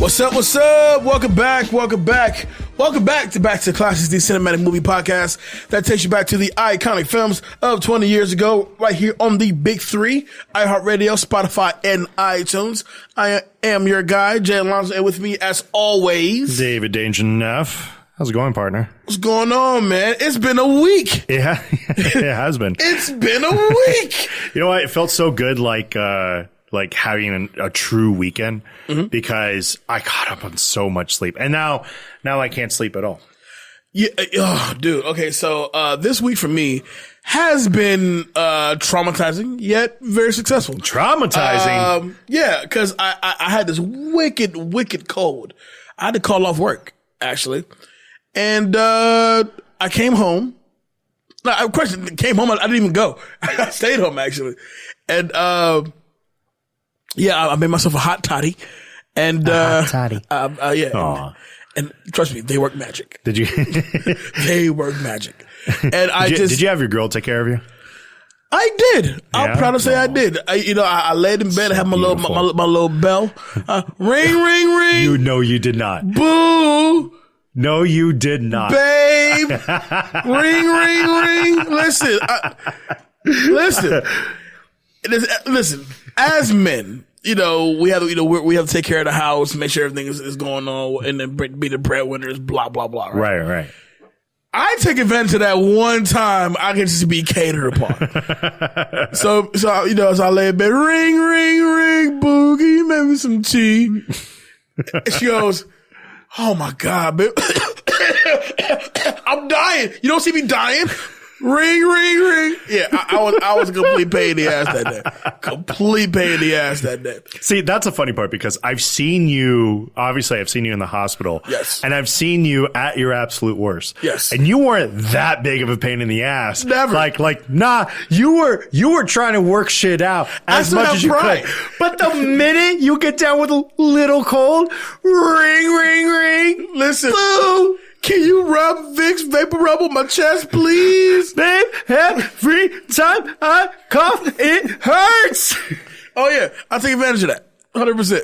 What's up? What's up? Welcome back. Welcome back. Welcome back to Classics, the cinematic movie podcast that takes you back to the iconic films of 20 years ago, right here on the Big Three, iHeartRadio, Spotify, and iTunes. I am your guy, Jay Alonso, and with me, as always, David Danger Neff. How's it going, partner? What's going on, man? It's been a week. Yeah, it has been. It's been a week. You know what? It felt so good, like having a true weekend, because I caught up on so much sleep, and now I can't sleep at all. Yeah, oh, dude. Okay, so this week for me has been traumatizing yet very successful. Traumatizing? Yeah, because I had this wicked cold. I had to call off work, actually. And I came home. No, came home. I didn't even go. I stayed home, actually. And yeah, I made myself a hot toddy. And hot toddy. Yeah. And trust me, they work magic. Did you? They work magic. And did you have your girl take care of you? I did. I'm proud to say I did. I laid in bed. I had my little bell. Ring, ring, ring. You know you did not. Boo. No, you did not. Babe. Ring, ring, ring. Listen. Listen. As men, we have to take care of the house, make sure everything is going on, and then be the breadwinners, blah, blah, blah. Right. I take advantage of that one time I can just be catered upon. So as I lay in bed, ring, ring, ring, boogie, maybe some tea. And she goes, oh my God, babe. I'm dying. You don't see me dying? Ring, ring, ring. Yeah, I was a complete pain in the ass that day. Complete pain in the ass that day. See, that's a funny part because I've seen you in the hospital. Yes. And I've seen you at your absolute worst. Yes. And you weren't that big of a pain in the ass. Never. Nah, you were trying to work shit out as much as you could. But the minute you get down with a little cold, ring, ring, ring. Listen. Boo. Can you rub Vicks Vapor Rub on my chest, please? Babe, every time I cough, it hurts. Oh, yeah. I take advantage of that. 100%.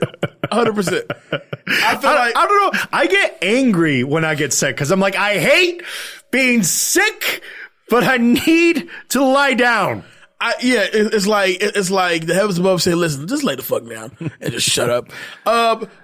100%. I don't know. I get angry when I get sick because I'm like, I hate being sick, but I need to lie down. It's like the heavens above say, listen, just lay the fuck down and just shut up.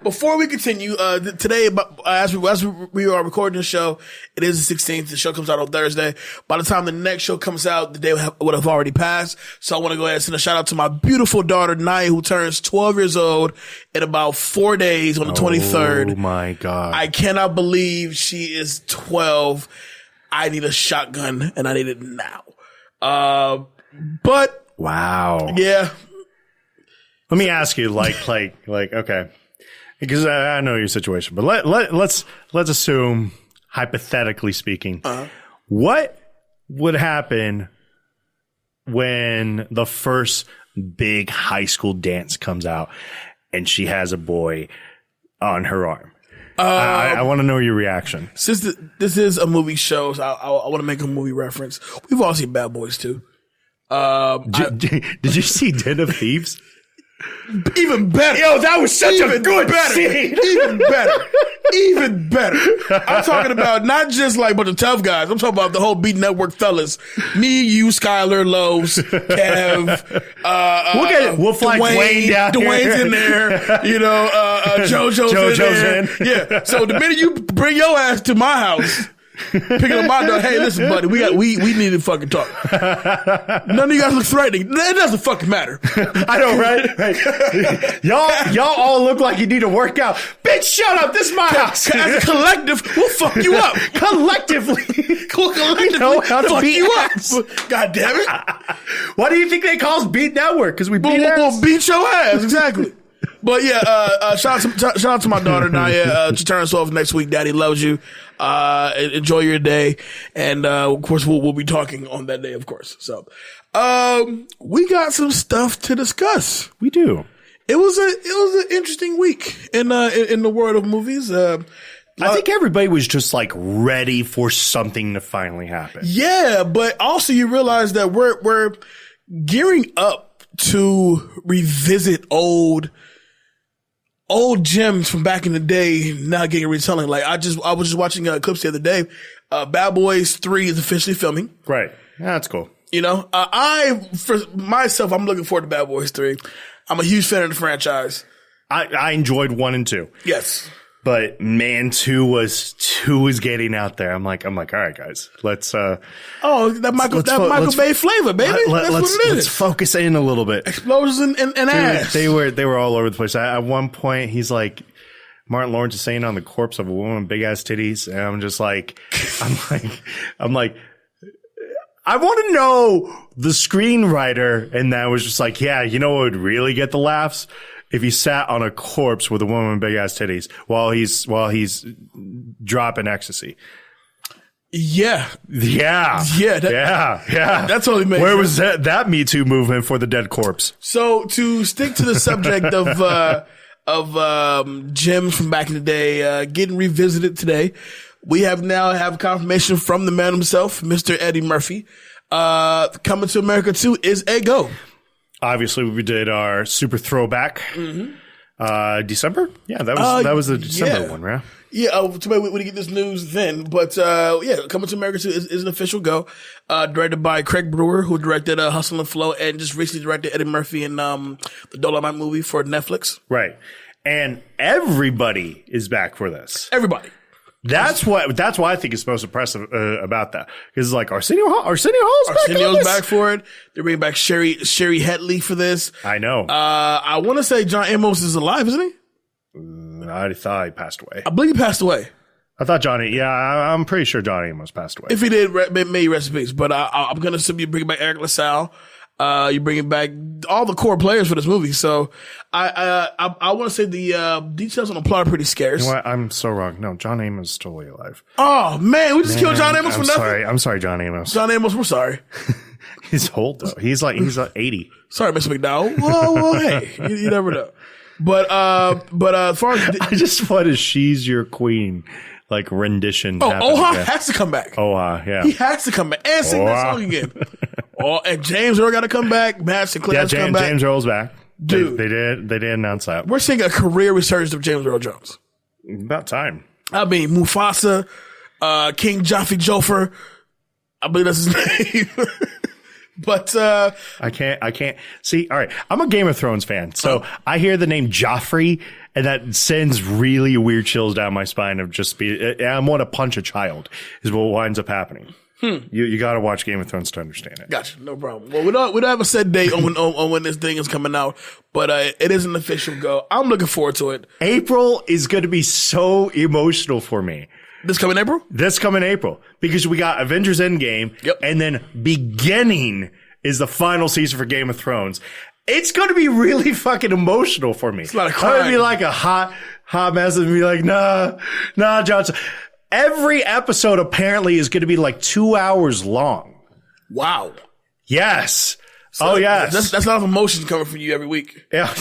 Before we continue, today, as we are recording the show, it is the 16th. The show comes out on Thursday. By the time the next show comes out, the day would have already passed. So I want to go ahead and send a shout out to my beautiful daughter, Naya, who turns 12 years old in about 4 days on the 23rd. Oh my God. I cannot believe she is 12. I need a shotgun and I need it now. But wow, yeah. Let me ask you, okay, because I know your situation, but let's assume, hypothetically speaking, what would happen when the first big high school dance comes out and she has a boy on her arm? I want to know your reaction. Since this is a movie show, so I want to make a movie reference. We've all seen Bad Boys too. Did you see Den of Thieves? Even better. Yo, that was such a good scene. Even better. I'm talking about not just like a bunch of tough guys. I'm talking about the whole Beat Network fellas. Me, you, Skylar, Lowe's, Kev. We'll fly Dwayne down. Dwayne's in there. JoJo's in there. Yeah. So the minute you bring your ass to my house, picking up my dog, hey, listen, buddy, we need to fucking talk. None of you guys look threatening. It doesn't fucking matter. I know, right? Y'all all look like you need to work out. Bitch, shut up. This is my house. As a collective, we'll fuck you up. Collectively. We know how to fuck beat you ass. up. God damn it. Why do you think they call us Beat Network? Because we beat ass? We'll beat your ass. Exactly. But yeah, shout out to my daughter, Naya. She turns 12 next week. Daddy loves you. Enjoy your day. And, of course, we'll be talking on that day, of course. So, we got some stuff to discuss. We do. It was an interesting week in the world of movies. I think everybody was just like ready for something to finally happen. Yeah, but also you realize that we're gearing up to revisit old old gems from back in the day now getting retelling. Like I was just watching clips the other day. Bad Boys 3 is officially filming. Right. Yeah, that's cool. You know, for myself, I'm looking forward to Bad Boys 3. I'm a huge fan of the franchise. I enjoyed 1 and 2. Yes. But man, 2 was getting out there. I'm like, all right, guys, let's that Michael Bay flavor, baby. That's what it is. Let's focus in a little bit. Explosions and ass. They were all over the place. At one point, he's like, Martin Lawrence is saying on the corpse of a woman with big ass titties, and I'm just like, I'm like, I want to know the screenwriter, and that was just like, yeah, you know what would really get the laughs? If he sat on a corpse with a woman with big ass titties while he's dropping ecstasy. Yeah. Yeah. That's totally makes sense. Where was that Me Too movement for the dead corpse? So to stick to the subject of gems from back in the day, getting revisited today, we have confirmation from the man himself, Mr. Eddie Murphy. Coming to America 2 is a go. Obviously, we did our super throwback. December? Yeah, that was the December one, right? Yeah, too bad we didn't get this news then. But Coming to America 2 is an official go. Directed by Craig Brewer, who directed Hustle and Flow, and just recently directed Eddie Murphy in the Dolomite movie for Netflix. Right. And everybody is back for this. Everybody. That's why I think is most impressive about that. Because like Arsenio's back for it. They're bringing back Sherry Hetley for this. I know. I want to say John Amos is alive, isn't he? I thought he passed away. I believe he passed away. I thought I'm pretty sure Johnny Amos passed away. If he did, may he rest in peace. But I'm going to assume you bring back Eric LaSalle. You're bringing back all the core players for this movie. So I want to say the details on the plot are pretty scarce. You know what? I'm so wrong. No, John Amos is totally alive. Oh, man. We just killed John Amos for nothing. I'm sorry, John Amos. John Amos, we're sorry. He's old, though. He's like 80. Sorry, Mr. McDowell. Well, hey, you never know. But as far as I just want a She's Your Queen like rendition. Oha has to come back. Oha, yeah. He has to come back and sing that song again. And James Earl got to come back. Matt Sinclair has to come back. James Earl's back. Dude. They did announce that. We're seeing a career resurgence of James Earl Jones. About time. I mean, Mufasa, King Jaffe Joffer. I believe that's his name. But I can't see. All right, I'm a Game of Thrones fan, so I hear the name Joffrey, and that sends really weird chills down my spine. Of just I want to punch a child is what winds up happening. You got to watch Game of Thrones to understand it. Gotcha, no problem. Well, we don't have a set date on when this thing is coming out, but it is an official go. I'm looking forward to it. April is going to be so emotional for me. This coming April? This coming April. Because we got Avengers Endgame. Yep. And then beginning is the final season for Game of Thrones. It's going to be really fucking emotional for me. It's a lot of crying. I'm going to be like a hot mess and be like, nah, Johnson. Every episode apparently is going to be like 2 hours long. Wow. Yes. So yes. That's a lot of emotions coming from you every week. Yeah.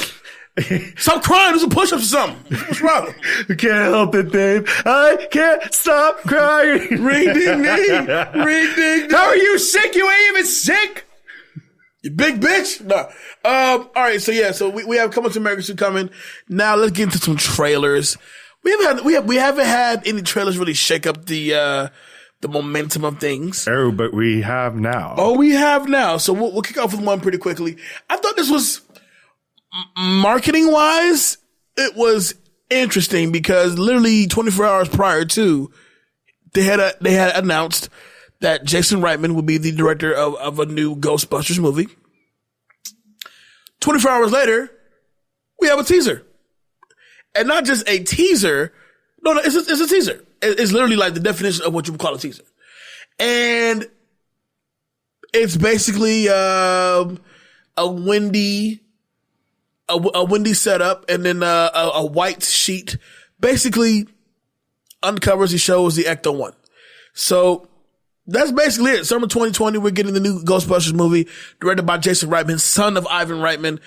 Stop crying. Do some push-ups or something. What's wrong? I can't help it, babe. I can't stop crying. Ring ding ding. Ring ding ding. How are you sick? You ain't even sick. You big bitch. No. All right. So we have Coming to America 2 coming. Now let's get into some trailers. We haven't had any trailers really shake up the momentum of things. Oh, but we have now. Oh, we have now. So we'll kick off with one pretty quickly. I thought this was marketing wise, it was interesting because literally 24 hours prior to, they had announced that Jason Reitman would be the director of a new Ghostbusters movie. 24 hours later, we have a teaser. And not just a teaser. No, it's a teaser. It's literally like the definition of what you would call a teaser. And it's basically a windy setup, and then a white sheet basically uncovers and shows the Ecto-1. So that's basically it. Summer 2020, we're getting the new Ghostbusters movie directed by Jason Reitman, son of Ivan Reitman.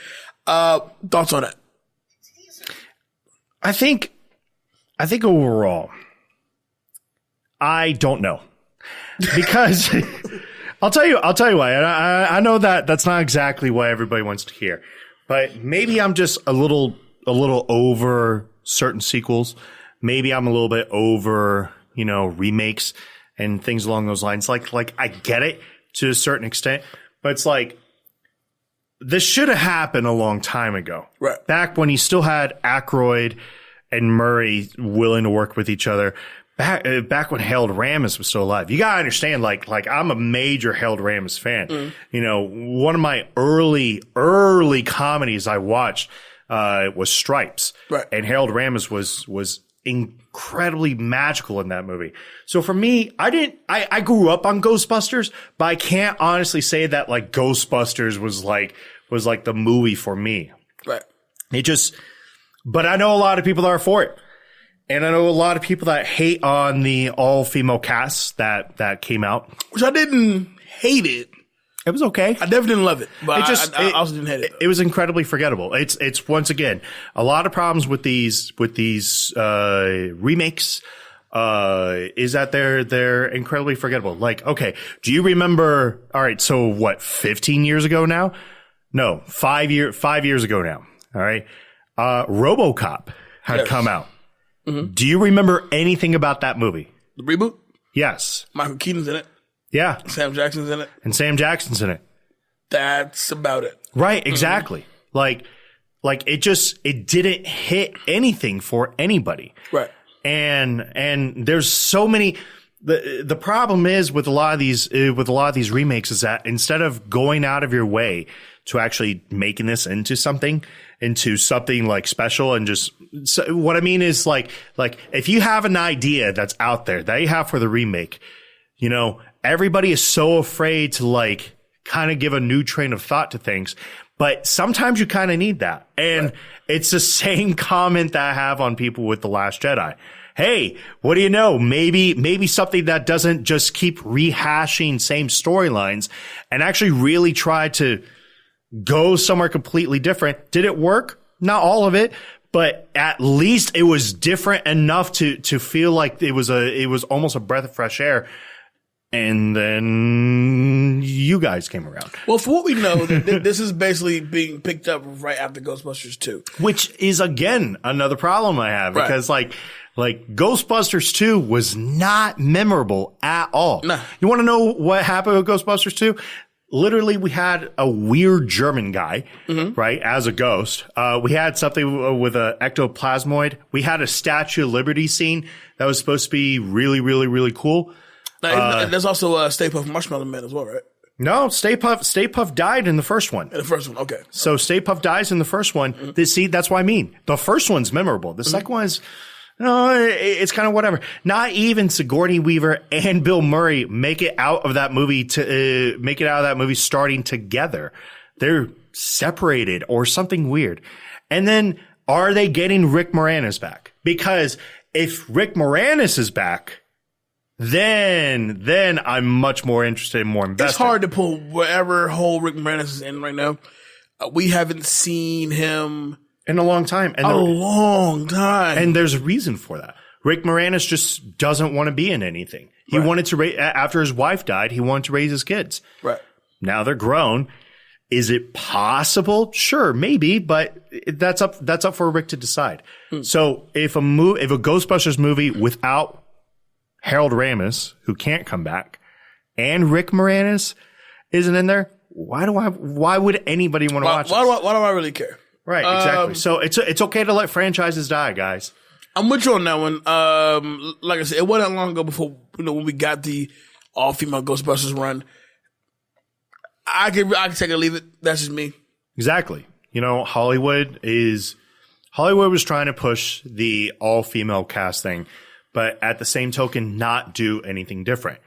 Thoughts on that? I think overall, I don't know, because I'll tell you why. I know that's not exactly what everybody wants to hear. But maybe I'm just a little a little over certain sequels. Maybe I'm a little bit over, remakes and things along those lines. Like I get it to a certain extent, but it's like this should have happened a long time ago. Right. Back when you still had Aykroyd and Murray willing to work with each other. Back when Harold Ramis was still alive. You gotta understand, like I'm a major Harold Ramis fan. One of my early comedies I watched was Stripes. Right. And Harold Ramis was incredibly magical in that movie. So for me, I grew up on Ghostbusters, but I can't honestly say that like Ghostbusters was like the movie for me. Right. But I know a lot of people that are for it. And I know a lot of people that hate on the all-female cast that came out. Which I didn't hate it. It was okay. I definitely didn't love it, but I also didn't hate it. It was incredibly forgettable. It's once again a lot of problems with these remakes. Is that they're incredibly forgettable. Like, okay, do you remember? All right, so what? 15 years ago now? No, 5 years ago now. All right, RoboCop had come out. Mm-hmm. Do you remember anything about that movie? The reboot? Yes. Michael Keaton's in it. Yeah. Sam Jackson's in it. And Sam Jackson's in it. That's about it. Right, exactly. Mm-hmm. Like it didn't hit anything for anybody. Right. And there's so many the problem is with a lot of these remakes is that instead of going out of your way to actually making this into something like special and just so what I mean is like if you have an idea that's out there that you have for the remake, everybody is so afraid to like kind of give a new train of thought to things, but sometimes you kind of need that. And It's the same comment that I have on people with The Last Jedi. Hey, what do you know? Maybe something that doesn't just keep rehashing same storylines and actually really try to go somewhere completely different. Did it work? Not all of it, but at least it was different enough to feel like it was almost a breath of fresh air. And then you guys came around. Well, for what we know, this is basically being picked up right after Ghostbusters 2. Which is, again, another problem I have. Because, like Ghostbusters 2 was not memorable at all. Nah. You want to know what happened with Ghostbusters 2? Literally, we had a weird German guy, right, as a ghost. We had something with an ectoplasmoid. We had a Statue of Liberty scene that was supposed to be really, really, really cool. There's also Stay Puft Marshmallow Man as well, right? No, Stay Puft died in the first one. In the first one, okay. So Stay Puft dies in the first one. See, that's what I mean. The first one's memorable. The second one is, it's kind of whatever. Not even Sigourney Weaver and Bill Murray make it out of that movie starting together. They're separated or something weird. And then are they getting Rick Moranis back? Because if Rick Moranis is back, then I'm much more interested and more invested. It's hard to pull whatever hole Rick Moranis is in right now. We haven't seen him in a long time. And And there's a reason for that. Rick Moranis just doesn't want to be in anything. He wanted to after his wife died, he wanted to raise his kids. Right. Now they're grown. Is it possible? Sure, maybe, but that's up for Rick to decide. So if a Ghostbusters movie without Harold Ramis, who can't come back, and Rick Moranis isn't in there, why would anybody want to watch this? Why do I really care? Right, exactly. So it's okay to let franchises die, guys. I'm with you on that one. Like I said, it wasn't long ago before when we got the all-female Ghostbusters run. I can take it or leave it. That's just me. Exactly. Hollywood was trying to push the all-female cast thing, but at the same token, not do anything different.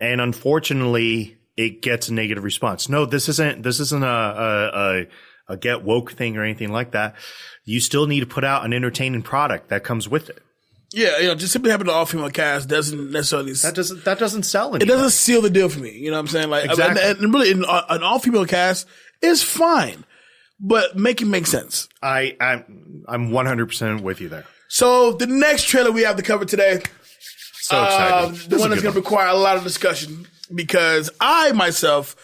And unfortunately, it gets a negative response. No, this isn't a get woke thing or anything like that. You still need to put out an entertaining product that comes with it. Yeah, just simply having an all-female cast doesn't necessarily that doesn't sell anything. It doesn't seal the deal for me. You know what I'm saying? Like, exactly. And really, an all-female cast is fine, but make it make sense. I'm 100% with you there. So the next trailer we have to cover today, so excited. The one that's going to require a lot of discussion because I myself,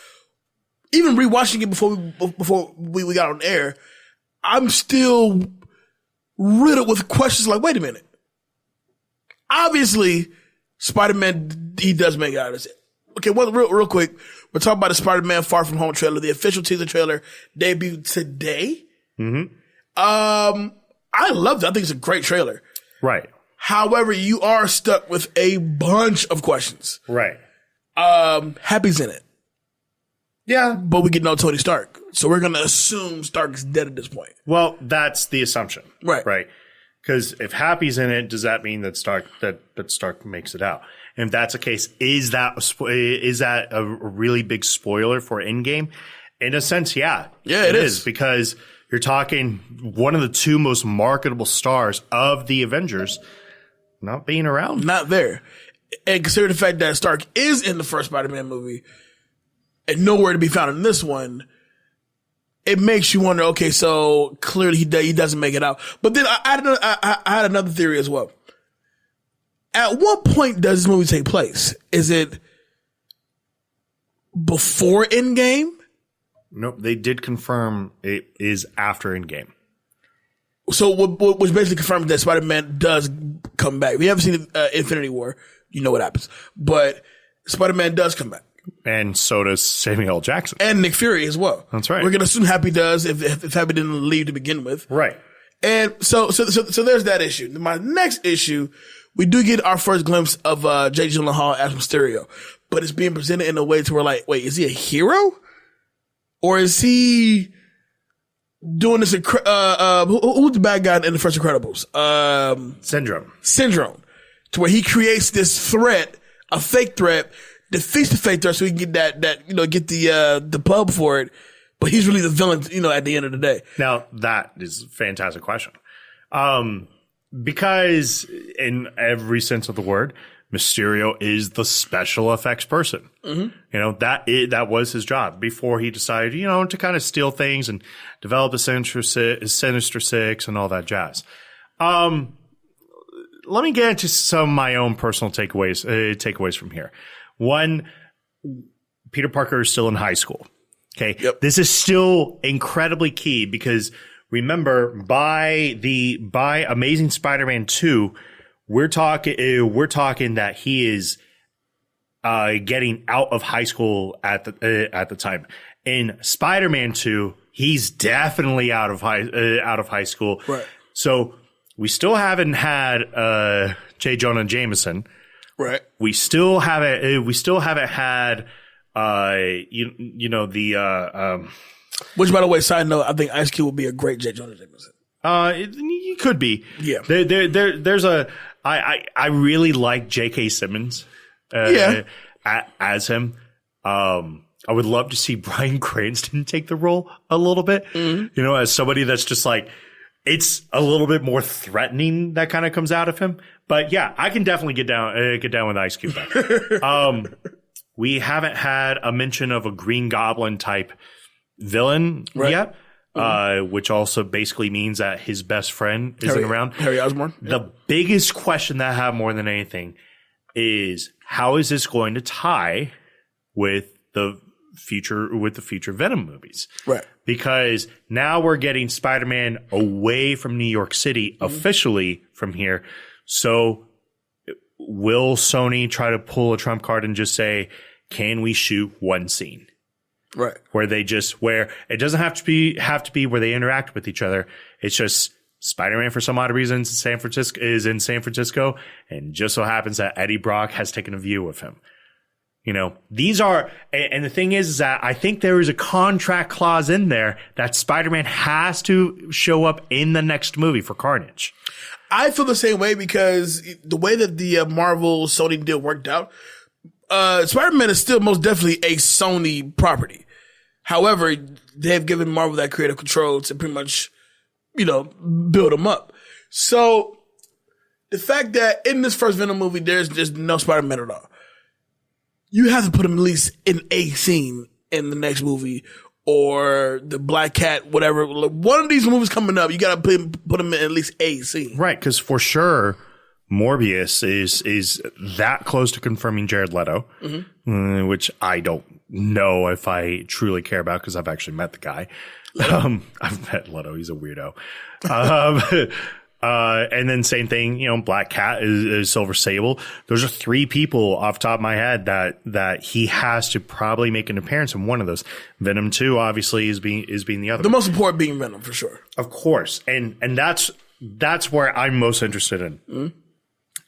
even rewatching it before we got on air, I'm still riddled with questions like, wait a minute. Obviously, Spider-Man, he does make it out of this. Okay, well, real quick. We're talking about the Spider-Man Far From Home trailer. The official teaser trailer debuted today. Mm-hmm. I loved it. I think it's a great trailer. Right. However, you are stuck with a bunch of questions. Right. Happy's in it. Yeah. But we get no Tony Stark. So we're going to assume Stark's dead at this point. Well, that's the assumption. Right. Right. Because if Happy's in it, does that mean that Stark makes it out? And if that's the case, is that a really big spoiler for Endgame? In a sense, yeah. Yeah, it is. Because you're talking one of the two most marketable stars of the Avengers not being around. Not there. And consider the fact that Stark is in the first Spider-Man movie and nowhere to be found in this one, it makes you wonder, okay, so clearly he doesn't make it out. But then I had another theory as well. At what point does this movie take place? Is it before Endgame? Nope, they did confirm it is after Endgame. So which basically confirms that Spider-Man does come back. If you haven't seen Infinity War, you know what happens. But Spider-Man does come back. And so does Samuel L. Jackson. And Nick Fury as well. That's right. We're going to assume Happy does if Happy didn't leave to begin with. Right. And so there's that issue. My next issue, we do get our first glimpse of Jake Gyllenhaal as Mysterio. But it's being presented in a way to where like, wait, is he a hero? Or is he doing this? Who's the bad guy in the first Incredibles? Syndrome. To where he creates this threat, a fake threat, defeats the fake threat so he can get get the pub for it. But he's really the villain, at the end of the day. Now, that is a fantastic question. Because in every sense of the word, Mysterio is the special effects person. Mm-hmm. That was his job before he decided, to kind of steal things and develop a Sinister Six and all that jazz. Let me get into some of my own personal takeaways from here. One, Peter Parker is still in high school. Okay. Yep. This is still incredibly key because remember by Amazing Spider-Man 2, we're talking that he is getting out of high school at the time. In Spider-Man 2, he's definitely out of high school. Right. So we still haven't had J. Jonah Jameson. Right. We still haven't had which, by the way, side note, I think Ice Cube would be a great J. Jonah Jameson. He could be. Yeah. There's I really like J.K. Simmons. As him. I would love to see Bryan Cranston take the role a little bit. Mm-hmm. As somebody that's just like, it's a little bit more threatening that kind of comes out of him. But yeah, I can definitely get down with Ice Cube. We haven't had a mention of a Green Goblin type villain yet, which also basically means that his best friend isn't around. Harry Osborn. The biggest question that I have more than anything is how is this going to tie with the future Venom movies? Right. Because now we're getting Spider-Man away from New York City officially from here. So will Sony try to pull a trump card and just say, can we shoot one scene? Right. Where it doesn't have to be where they interact with each other. It's just Spider-Man for some odd reason is in San Francisco, and just so happens that Eddie Brock has taken a view of him. These are, and the thing is that I think there is a contract clause in there that Spider-Man has to show up in the next movie for Carnage. I feel the same way because the way that the Marvel Sony deal worked out, Spider-Man is still most definitely a Sony property. However, they have given Marvel that creative control to pretty much, build them up. So the fact that in this first Venom movie, there's just no Spider-Man at all. You have to put him at least in a scene in the next movie, or the Black Cat, whatever. One of these movies coming up, you got to put him in at least a scene. Right, because for sure, Morbius is that close to confirming Jared Leto, which I don't know if I truly care about because I've actually met the guy. I've met Leto. He's a weirdo. And then same thing, Black Cat is Silver Sable. Those are 3 people off the top of my head that he has to probably make an appearance in one of those. Venom 2 obviously is being the other. The most important being Venom for sure. Of course. And that's where I'm most interested in. Mm-hmm.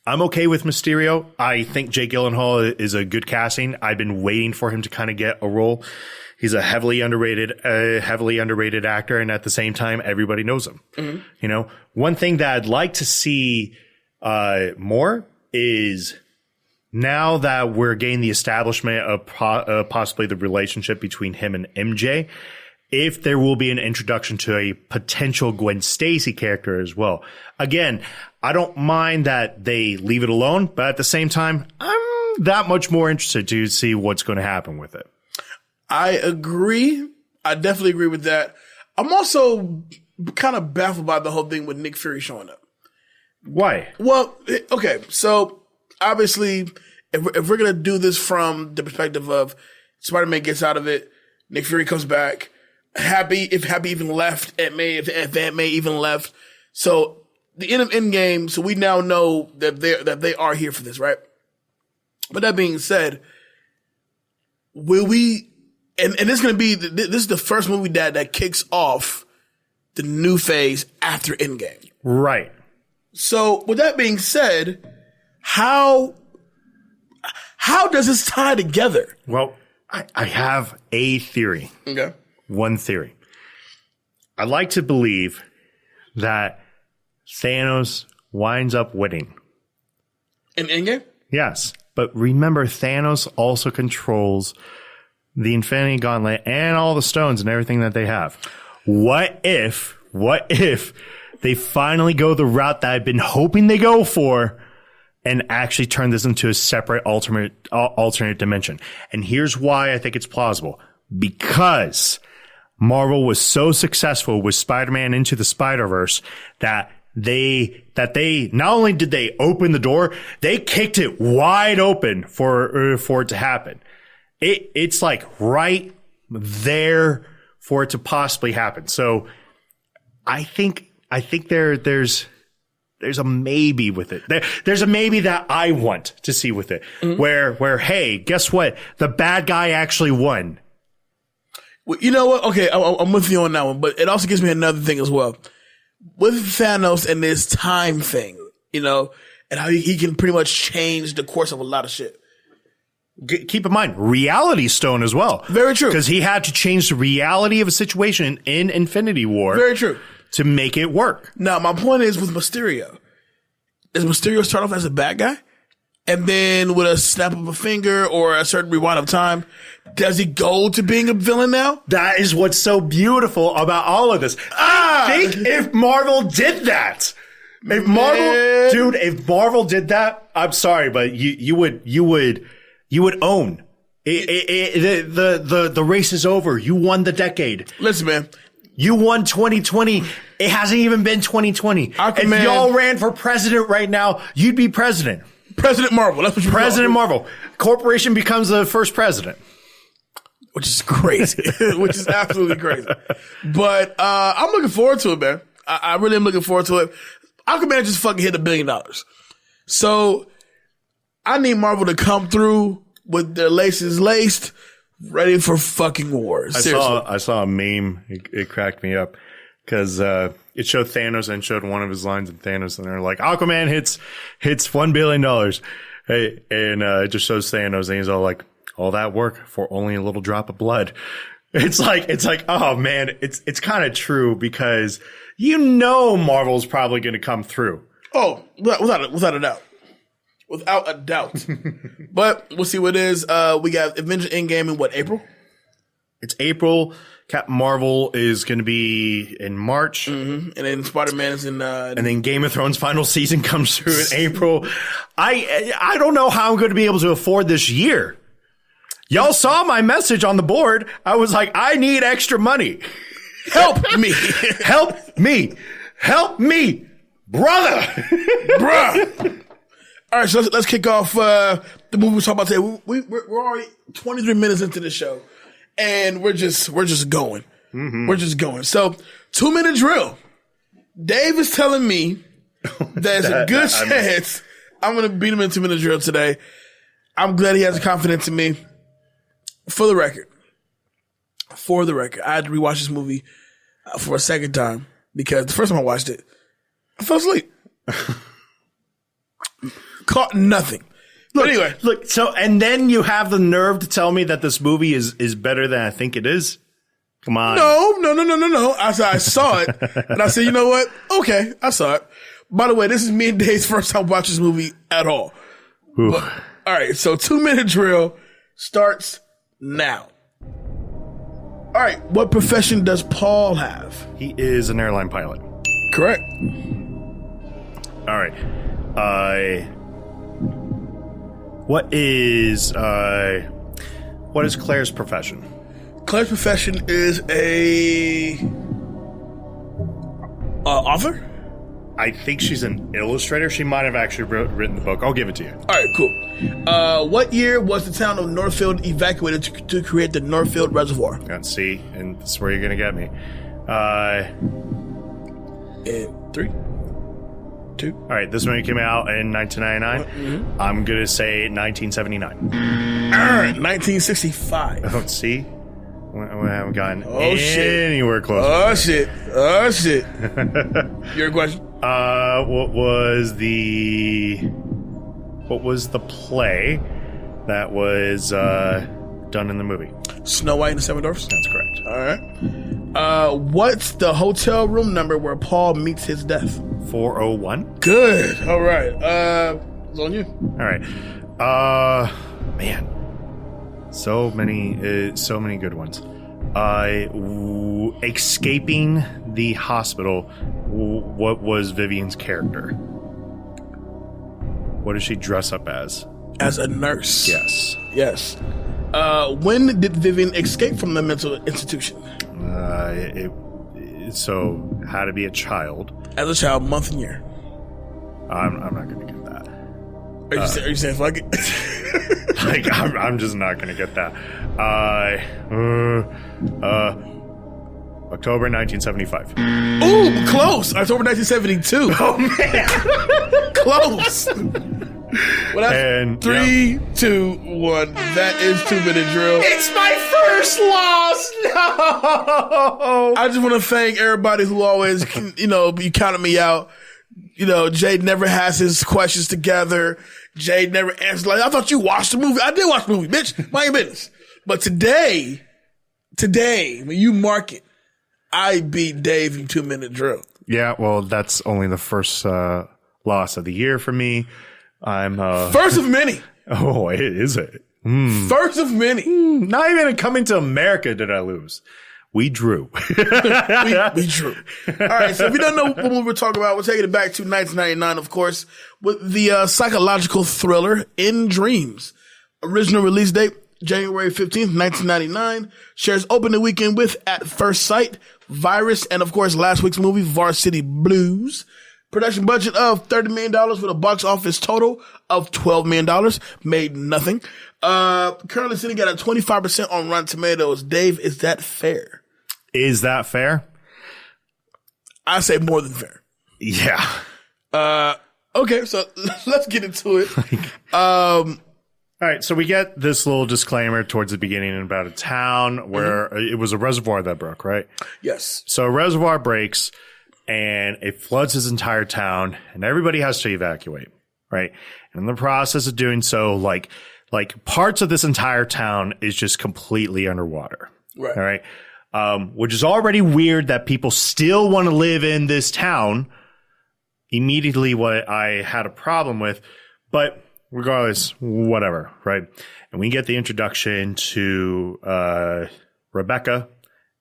I'm okay with Mysterio. I think Jake Gyllenhaal is a good casting. I've been waiting for him to kind of get a role. He's a heavily underrated actor, and at the same time, everybody knows him. Mm-hmm. One thing that I'd like to see more is now that we're getting the establishment of possibly the relationship between him and MJ, if there will be an introduction to a potential Gwen Stacy character as well. Again, I don't mind that they leave it alone, but at the same time, I'm that much more interested to see what's going to happen with it. I agree. I definitely agree with that. I'm also kind of baffled by the whole thing with Nick Fury showing up. Why? Well, okay. So obviously, if we're going to do this from the perspective of Spider-Man gets out of it, Nick Fury comes back, if Happy even left, if Aunt May even left. So the end of Endgame, so we now know that they are here for this, right? But that being said, will we, and this is going to be, this is the first movie that kicks off the new phase after Endgame. Right. So with that being said, how does this tie together? Well, I have a theory. Okay. One theory. I like to believe that Thanos winds up winning. In Endgame? Yes. But remember, Thanos also controls the Infinity Gauntlet and all the stones and everything that they have. What if they finally go the route that I've been hoping they go for and actually turn this into a separate alternate dimension? And here's why I think it's plausible. Because Marvel was so successful with Spider-Man Into the Spider-Verse that they not only did they open the door, they kicked it wide open for it to happen. It's like right there for it to possibly happen. So I think there's a maybe with it. There's a maybe that I want to see with it. Mm-hmm. Where hey, guess what? The bad guy actually won. Well, you know what? Okay, I'm with you on that one, but it also gives me another thing as well. With Thanos and this time thing, and how he can pretty much change the course of a lot of shit. Keep in mind, Reality Stone as well. Very true. Because he had to change the reality of a situation in Infinity War. Very true. To make it work. Now, my point is with Mysterio. Does Mysterio start off as a bad guy? And then with a snap of a finger or a certain rewind of time, does he go to being a villain now? That is what's so beautiful about all of this. I think if Marvel did that, if Marvel did that, I'm sorry, but you would own. The race is over. You won the decade. Listen, man. You won 2020. It hasn't even been 2020. If y'all ran for president right now, you'd be president. President Marvel. That's what you're President Marvel. Corporation becomes the first president. Which is crazy. Which is absolutely crazy. But I'm looking forward to it, man. I really am looking forward to it. Aquaman just fucking hit $1 billion. So I need Marvel to come through with their laces laced, ready for fucking war. Seriously. I saw a meme. It cracked me up because it showed Thanos and showed one of his lines in Thanos, and they're like, Aquaman hits $1 billion. Hey, and it just shows Thanos, and he's all like, all that work for only a little drop of blood. It's like, oh man, it's kind of true because Marvel's probably going to come through. Oh, without a doubt. Without a doubt. But we'll see what it is. We got Avengers Endgame in what, April? It's April. Captain Marvel is going to be in March. Mm-hmm. And then Spider-Man is in... and then Game of Thrones final season comes through in April. I don't know how I'm going to be able to afford this year. Y'all saw my message on the board. I was like, I need extra money. Help me. Help me. Help me. Brother. Bruh. All right, so let's kick off the movie we're talking about today. We're already 23 minutes into the show, and we're just going. Mm-hmm. We're just going. So 2-minute drill. Dave is telling me there's a good chance I'm going to beat him in 2-minute drill today. I'm glad he has confidence in me. For the record, I had to rewatch this movie for a second time because the first time I watched it, I fell asleep. Caught nothing. But anyway. Look, so, and then you have the nerve to tell me that this movie is better than I think it is? Come on. No. I saw it, and I said, you know what? Okay, I saw it. By the way, this is me and Dave's first time watching this movie at all. But, all right, so 2-minute drill starts now. All right, what profession does Paul have? He is an airline pilot. Correct. All right. What is Claire's profession? Claire's profession is a author. I think she's an illustrator. She might have actually written the book. I'll give it to you. All right, cool. What year was the town of Northfield evacuated to create the Northfield Reservoir? Let's see, and that's where you're gonna get me. In 3, 2. All right, this movie came out in 1999. Mm-hmm. I'm gonna say 1979. 1965. Let's see. We haven't gotten anywhere close. Oh shit! Your question? What was the play that was done in the movie? Snow White and the Seven Dwarfs. That's correct. All right. What's the hotel room number where Paul meets his death? 401. Good. All right. It's on you. All right. Man. So many good ones. Escaping the hospital. What was Vivian's character? What does she dress up as? As a nurse. Yes. When did Vivian escape from the mental institution? So had to be a child. As a child, month and year. I'm not going to get that. Are you saying fuck it? Like I'm just not gonna get that. October 1975. Ooh, close. October 1972. Oh man, close. Well, that's 3, 2, 1. That is 2-minute drill. It's my first loss. No. I just want to thank everybody who always, you counted me out. Jade never has his questions together. Jade never answers like, I thought you watched the movie. I did watch the movie, bitch. Mind your business. But today, when you mark it, I beat Dave in 2-minute drill. Yeah, well, that's only the first loss of the year for me. I'm first of many. Oh, is it? First of many. Not even in Coming to America did I lose. We drew. we drew. All right, so if you don't know what movie we're talking about, we're taking it back to 1999, of course, with the psychological thriller In Dreams. Original release date, January 15th, 1999. Shares opening weekend with At First Sight, Virus, and of course last week's movie, Varsity Blues. Production budget of $30 million with a box office total of $12 million. Made nothing. Currently sitting at a 25% on Rotten Tomatoes. Dave, is that fair? Is that fair? I say more than fair. Yeah. Okay, so let's get into it. All right, so we get this little disclaimer towards the beginning about a town where it was a reservoir that broke, right? Yes. So a reservoir breaks and it floods this entire town and everybody has to evacuate, right? And in the process of doing so, like parts of this entire town is just completely underwater. Right. All right. Which is already weird that people still want to live in this town. Immediately what I had a problem with, but regardless, whatever, right? And we get the introduction to Rebecca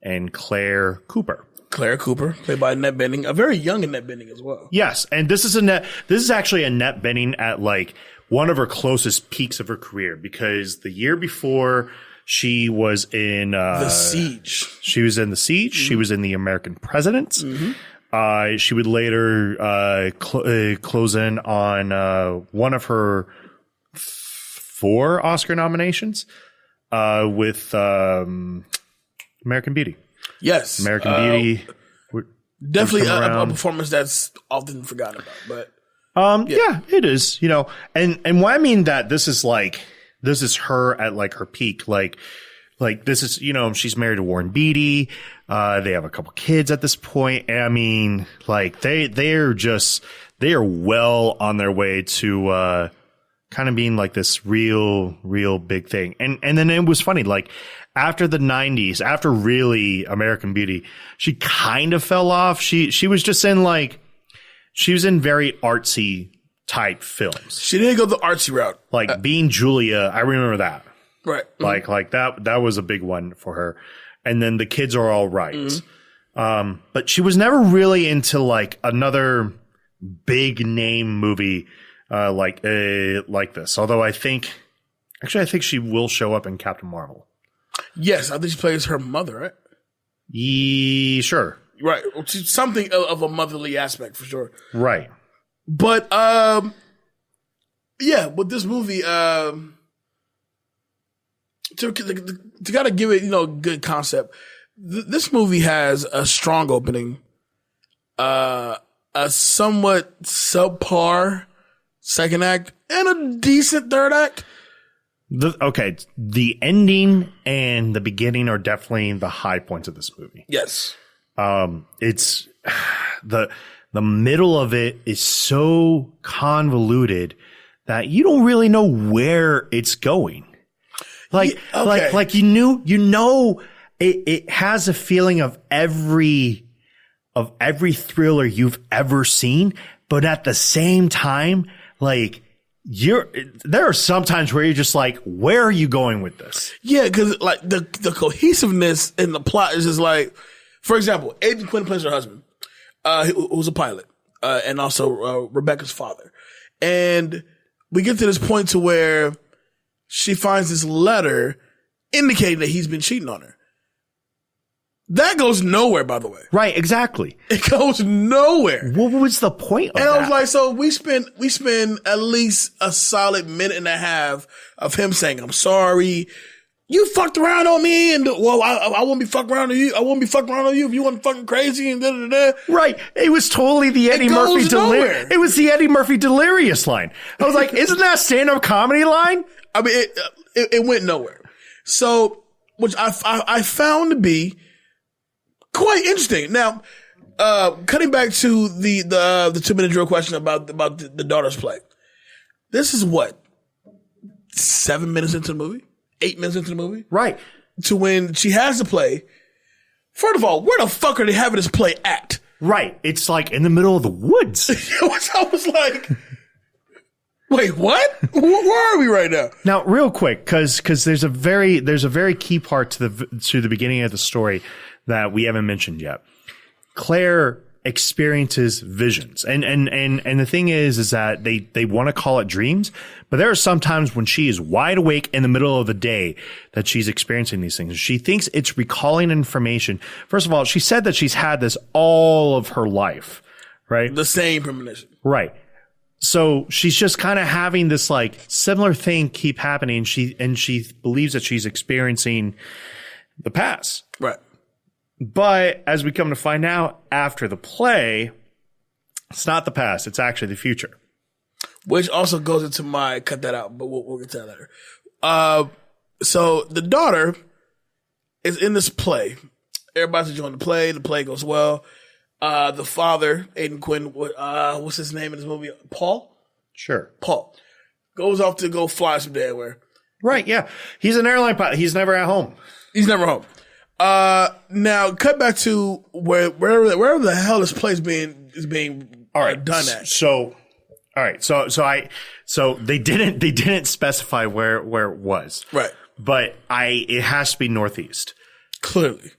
and Claire Cooper. Claire Cooper, played by Annette Bening, a very young Annette Bening as well. Yes, and this is actually Annette Bening at like one of her closest peaks of her career, because the year before she was in The Siege. She was in The Siege. Mm-hmm. She was in The American President. Mm-hmm. She would later close in on one of her 4 Oscar nominations with American Beauty. Yes. American Beauty. Definitely a performance that's often forgotten about. But yeah, it is, and when I mean that this is her at like her peak, like this is, she's married to Warren Beatty. They have a couple kids at this point. And I mean, like they are well on their way to, kind of being like this real big thing. And then it was funny, like after the 90s, after really American Beauty, she kind of fell off. She was just in she was in very artsy type films. She didn't go the artsy route. Like Being Julia, I remember that. Right. Like that was a big one for her. And then The Kids Are All Right. Mm-hmm. But she was never really into like another big name movie like this. Although I think she will show up in Captain Marvel. Yes, I think she plays her mother, right? Sure. Right. Something of a motherly aspect for sure. Right. But yeah, with this movie, to kind of give it, good concept. This movie has a strong opening, a somewhat subpar second act, and a decent third act. The ending and the beginning are definitely the high points of this movie. Yes. It's the middle of it is so convoluted that you don't really know where it's going. Like it has a feeling of every thriller you've ever seen, but at the same time, like there are some times where you're just like, where are you going with this? Yeah, because like the cohesiveness in the plot is just like, for example, Aidan Quinn plays her husband, who was a pilot, and also Rebecca's father. And we get to this point to where she finds this letter indicating that he's been cheating on her. That goes nowhere, by the way. Right, exactly. It goes nowhere. What was the point of that? And I was like, so we spend at least a solid minute and a half of him saying, I'm sorry. You fucked around on me, and well, I won't be fucking around on you. I won't be fucking around on you if you weren't fucking crazy and da da da. Right. It was totally the Eddie Murphy delirious. It was the Eddie Murphy delirious line. I was like, isn't that a stand-up comedy line? I mean, it went nowhere. So, which I found to be quite interesting. Now, cutting back to the 2-minute drill question about the daughter's play. This is what, 7 minutes into the movie? 8 minutes into the movie? Right. To when she has the play. First of all, where the fuck are they having this play at? Right. It's like in the middle of the woods. I was like, wait, what? Where are we right now? Now, real quick, because there's a very key part to the beginning of the story that we haven't mentioned yet. Claire experiences visions, and the thing is that they want to call it dreams, but there are some times when she is wide awake in the middle of the day that she's experiencing these things. She thinks it's recalling information. First of all, she said that she's had this all of her life, right? The same premonition, right? So she's just kind of having this like similar thing keep happening. She believes that she's experiencing the past, right? But as we come to find out after the play, it's not the past. It's actually the future. Which also goes into my cut that out, but we'll get to that later. So the daughter is in this play. Everybody's enjoying the play. The play goes well. The father, Aidan Quinn, what's his name in this movie? Paul? Sure. Paul. Goes off to go fly somewhere. Where? Right, yeah. He's an airline pilot. He's never at home. He's never home. Now cut back to wherever the hell this play is being all right done at. So they didn't specify where it was. Right. But it has to be northeast. Clearly.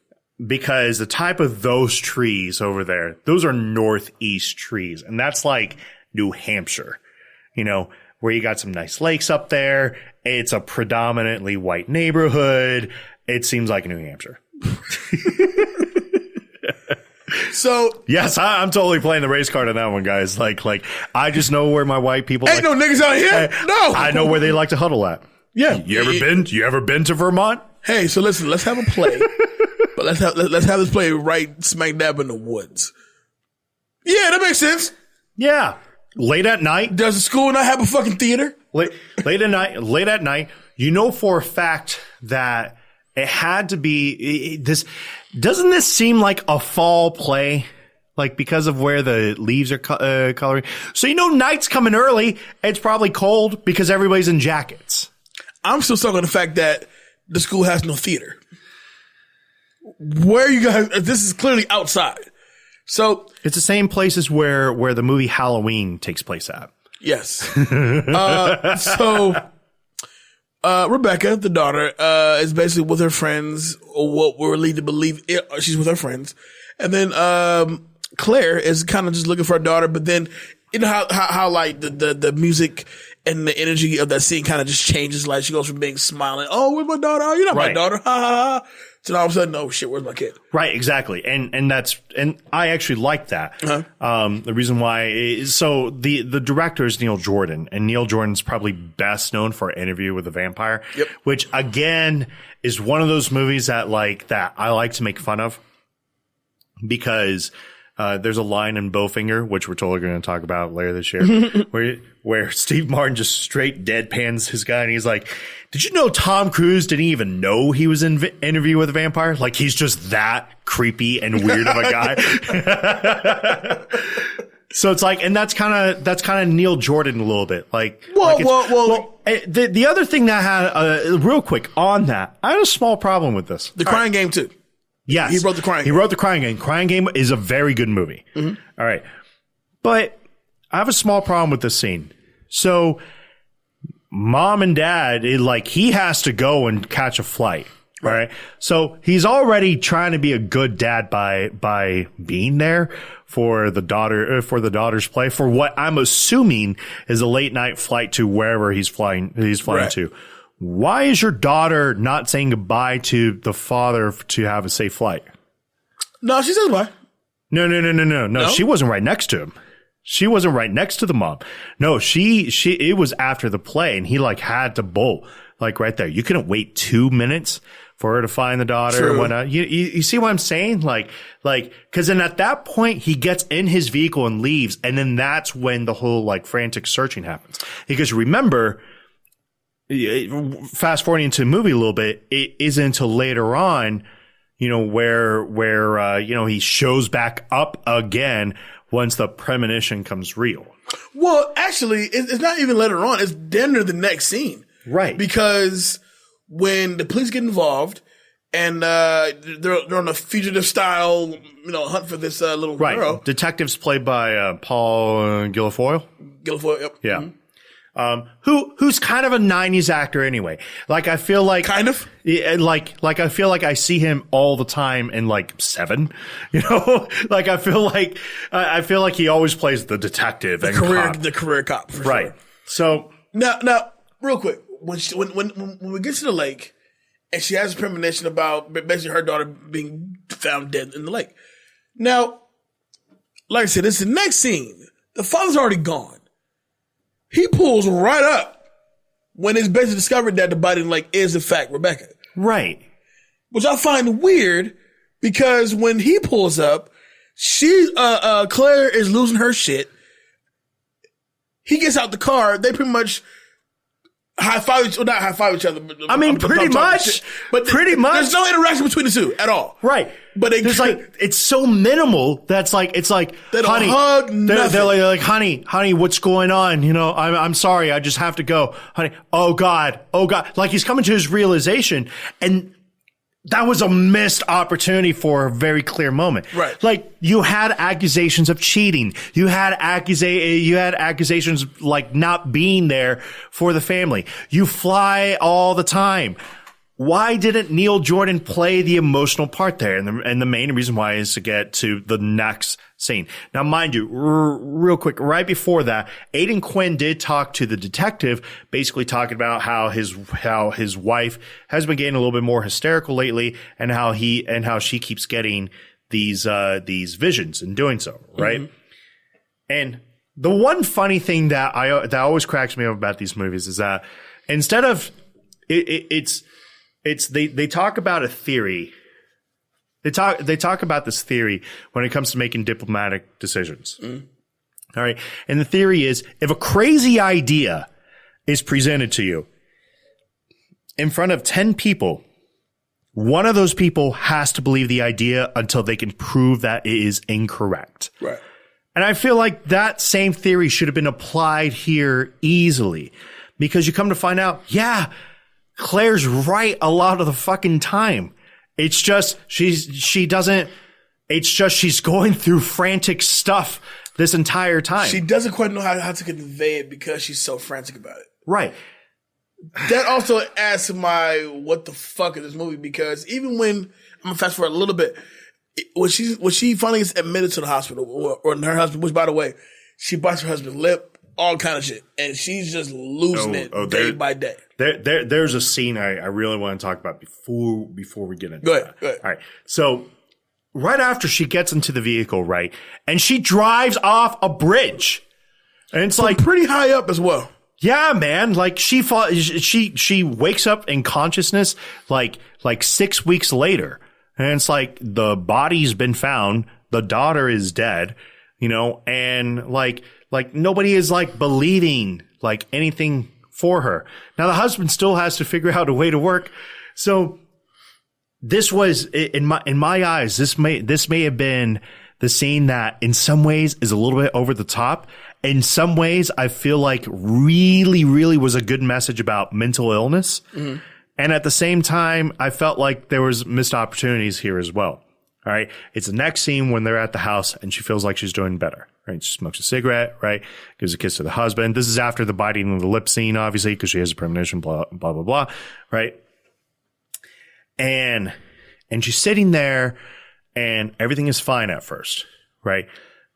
Because the type of those trees over there, those are northeast trees, and that's like New Hampshire. Where you got some nice lakes up there. It's a predominantly white neighborhood. It seems like New Hampshire. So yes, I'm totally playing the race card on that one, guys. Like I just know where my white people ain't no niggas out here. No, I know where they like to huddle at. Yeah, you ever been to Vermont? Hey, so listen, let's have a play, but let's have this play right smack dab in the woods. Yeah, that makes sense. Yeah, late at night. Does the school not have a fucking theater? Late at night. You know for a fact that it had to be this. Doesn't this seem like a fall play? Like because of where the leaves are coloring. So night's coming early. It's probably cold because everybody's in jackets. I'm still stuck on the fact that the school has no theater. Where you guys? This is clearly outside. So it's the same places where the movie Halloween takes place at. Yes. Rebecca, the daughter, is basically with her friends, or what we're led to believe she's with her friends. And then, Claire is kind of just looking for her daughter, but then, how like the music and the energy of that scene kind of just changes. Like she goes from being smiling, oh, where's my daughter? Oh, you're not my daughter. Ha ha ha. So now all of a sudden, oh shit, where's my kid? Right, exactly. And I actually like that. Uh-huh. The reason why is, so the director is Neil Jordan, and Neil Jordan's probably best known for Interview with the Vampire, which again is one of those movies that I like to make fun of because there's a line in Bowfinger, which we're totally going to talk about later this year, where Steve Martin just straight deadpans his guy, and he's like, "Did you know Tom Cruise didn't even know he was in Interview with a Vampire? Like he's just that creepy and weird of a guy." So it's like, and that's kind of Neil Jordan a little bit. The other thing that I had real quick on that, I had a small problem with this. The Crying Game too. Yes. He wrote The Crying Game. He wrote The Crying Game. Crying Game is a very good movie. Mm-hmm. All right. But I have a small problem with this scene. So mom and dad, he has to go and catch a flight. Right. So he's already trying to be a good dad by being there for the daughter's play, for what I'm assuming is a late night flight to wherever he's flying to. Why is your daughter not saying goodbye to the father to have a safe flight? No, she says bye. No. She wasn't right next to him. She wasn't right next to the mom. No, it was after the play, and he had to bolt right there. You couldn't wait 2 minutes for her to find the daughter and whatnot. You see what I'm saying? Cause then at that point he gets in his vehicle and leaves, and then that's when the whole frantic searching happens. Because remember, fast forwarding into the movie a little bit, it isn't until later on, where he shows back up again once the premonition comes real. Well, actually, it's not even later on. It's then the next scene. Right. Because when the police get involved and they're on a fugitive style, hunt for this little girl. Detectives played by Paul Guilfoyle. Yep. Yeah. Mm-hmm. Who's kind of a 90s actor anyway. I feel like kind of I feel like I see him all the time in Seven, I feel like he always plays the detective the career cop. For right. Sure. So now real quick, when we get to the lake and she has a premonition about basically her daughter being found dead in the lake. Now, like I said, it's the next scene. The father's already gone. He pulls right up when it's basically discovered that the body is in fact Rebecca. Right. Which I find weird because when he pulls up, Claire is losing her shit. He gets out the car. They pretty much not high five each other. But pretty much. There's no interaction between the two at all. Right. But it's so minimal that's they don't honey, hug nothing. They're like, honey, what's going on? I'm sorry, I just have to go, honey. Oh God. He's coming to his realization, and that was a missed opportunity for a very clear moment. Right. You had accusations of cheating. You had accusations not being there for the family. You fly all the time. Why didn't Neil Jordan play the emotional part there? And the main reason why is to get to the next scene. Now, mind you, real quick, right before that, Aidan Quinn did talk to the detective, basically talking about how his wife has been getting a little bit more hysterical lately, and how she keeps getting these visions in doing so, right? And the one funny thing that always cracks me up about these movies is that instead of they talk about a theory. They talk about this theory when it comes to making diplomatic decisions. All right. And the theory is if a crazy idea is presented to you in front of 10 people, one of those people has to believe the idea until they can prove that it is incorrect. Right. And I feel like that same theory should have been applied here easily because you come to find out, yeah, Claire's right a lot of the fucking time. It's just she's going through frantic stuff this entire time. She doesn't quite know how to convey it because she's so frantic about it. Right. That also adds to my what the fuck is this movie, because even when I'm gonna fast forward a little bit, when she finally gets admitted to the hospital, or her husband, which by the way, she bites her husband's lip, all kind of shit, and she's just losing it day by day. There's a scene I really want to talk about before we get into that. Go ahead. All right. So right after she gets into the vehicle, right, and she drives off a bridge, and it's like pretty high up as well. Yeah, man. Like she wakes up in consciousness like 6 weeks later, and it's like the body's been found, the daughter is dead, and like nobody is like believing like anything for her. Now the husband still has to figure out a way to work. So this was in my eyes, this may have been the scene that in some ways is a little bit over the top. In some ways, I feel like really, really was a good message about mental illness. Mm-hmm. And at the same time, I felt like there was missed opportunities here as well. All right. It's the next scene when they're at the house and she feels like she's doing better. Right. She smokes a cigarette, right? Gives a kiss to the husband. This is after the biting of the lip scene, obviously, because she has a premonition, blah, blah, blah, blah. Right. And she's sitting there and everything is fine at first. Right.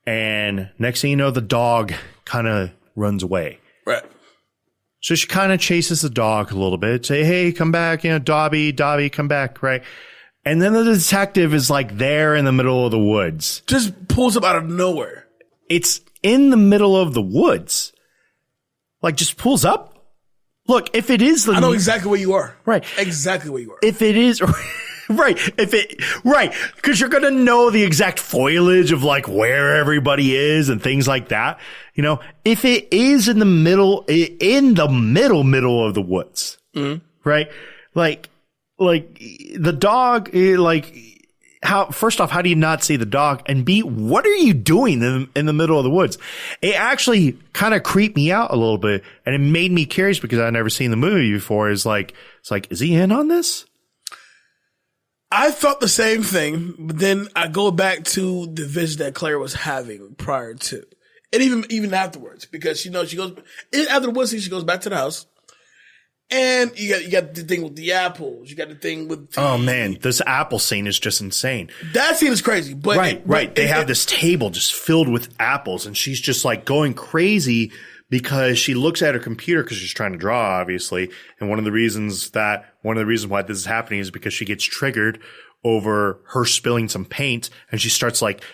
And next thing you know, the dog kind of runs away. Right. So she kind of chases the dog a little bit, say, hey, come back, Dobby, come back, right? And then the detective is like there in the middle of the woods. Just pulls up out of nowhere. It's in the middle of the woods. Like just pulls up. Look, if it is I know exactly where you are. Right. Exactly where you are. If it is... Right. Because you're going to know the exact foliage of like where everybody is and things like that. If it is in the middle of the woods, right? Like the dog, first off, how do you not see the dog? And B, what are you doing in the middle of the woods? It actually kind of creeped me out a little bit, and it made me curious because I'd never seen the movie before. It's like, is he in on this? I thought the same thing, but then I go back to the vision that Claire was having prior to, and even afterwards, because she goes after the wood scene, she goes back to the house, and you got the thing with the apples, you got the thing with oh man, this apple scene is just insane. That scene is crazy, but right. They have this table just filled with apples, and she's just like going crazy because she looks at her computer because she's trying to draw, obviously. And one of the reasons why this is happening is because she gets triggered over her spilling some paint, and she starts like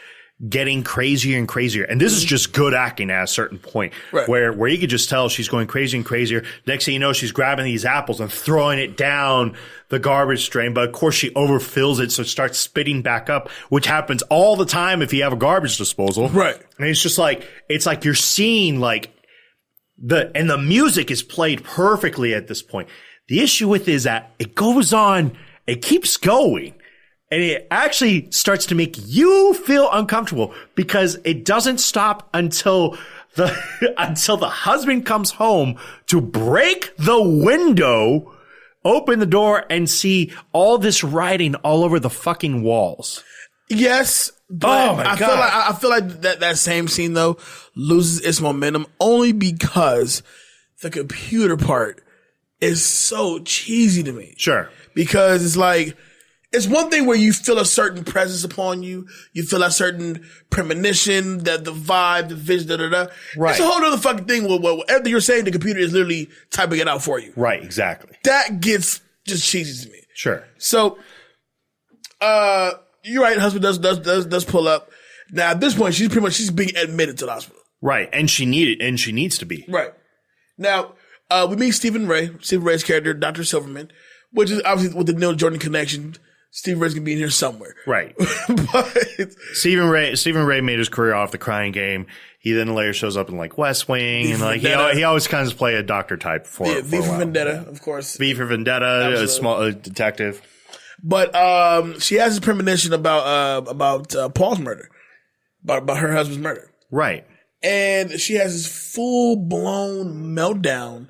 getting crazier and crazier. And this is just good acting at a certain point, right, where you could just tell she's going crazier and crazier. Next thing you know, she's grabbing these apples and throwing it down the garbage drain. But of course she overfills it, so it starts spitting back up, which happens all the time if you have a garbage disposal. Right. And it's just like, it's like you're seeing like the music is played perfectly at this point. The issue with it is that it goes on, it keeps going, and it actually starts to make you feel uncomfortable because it doesn't stop until the husband comes home to break the window, open the door, and see all this writing all over the fucking walls. Yes. But I feel like that same scene though loses its momentum only because the computer part is so cheesy to me. Sure. Because it's like, it's one thing where you feel a certain presence upon you. You feel a certain premonition, that the vibe, the vision, da-da-da. Right. It's a whole other fucking thing where whatever you're saying, the computer is literally typing it out for you. Right, exactly. That gets just cheesy to me. Sure. So, you're right. Husband does pull up. Now at this point, she's being admitted to the hospital. Right, and she needs to be. Right. Now we meet Stephen Ray's character, Dr. Silverman, which is obviously with the Neil Jordan connection. Stephen Ray's gonna be in here somewhere. Right. But Stephen Ray made his career off the crying game. He then later shows up in like West Wing, and like he always kind of play a doctor type for V for Vendetta, of course. V for Vendetta, a detective. But she has this premonition about Paul's murder, about her husband's murder. Right. And she has this full-blown meltdown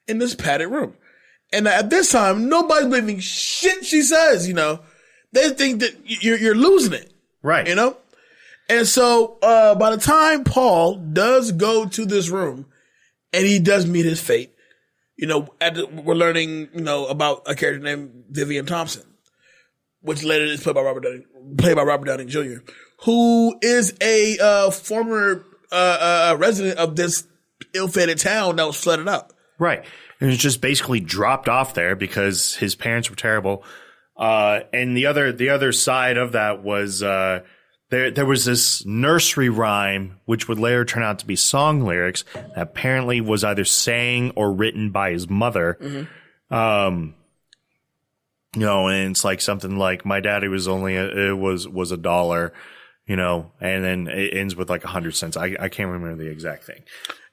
in this padded room. And at this time, nobody's believing shit she says, you know. They think that you're losing it. Right. You know? And so by the time Paul does go to this room and he does meet his fate, you know, we're learning, you know, about a character named Vivian Thompson, which later is played by Robert Downey Jr., who is a former resident of this ill-fated town that was flooded up. Right. And it's just basically dropped off there because his parents were terrible. And the other side of that was there was this nursery rhyme, which would later turn out to be song lyrics that apparently was either sang or written by his mother. Mm-hmm. You know, and it's like something like my daddy was only was $1, you know, and then it ends with like 100 cents. I can't remember the exact thing,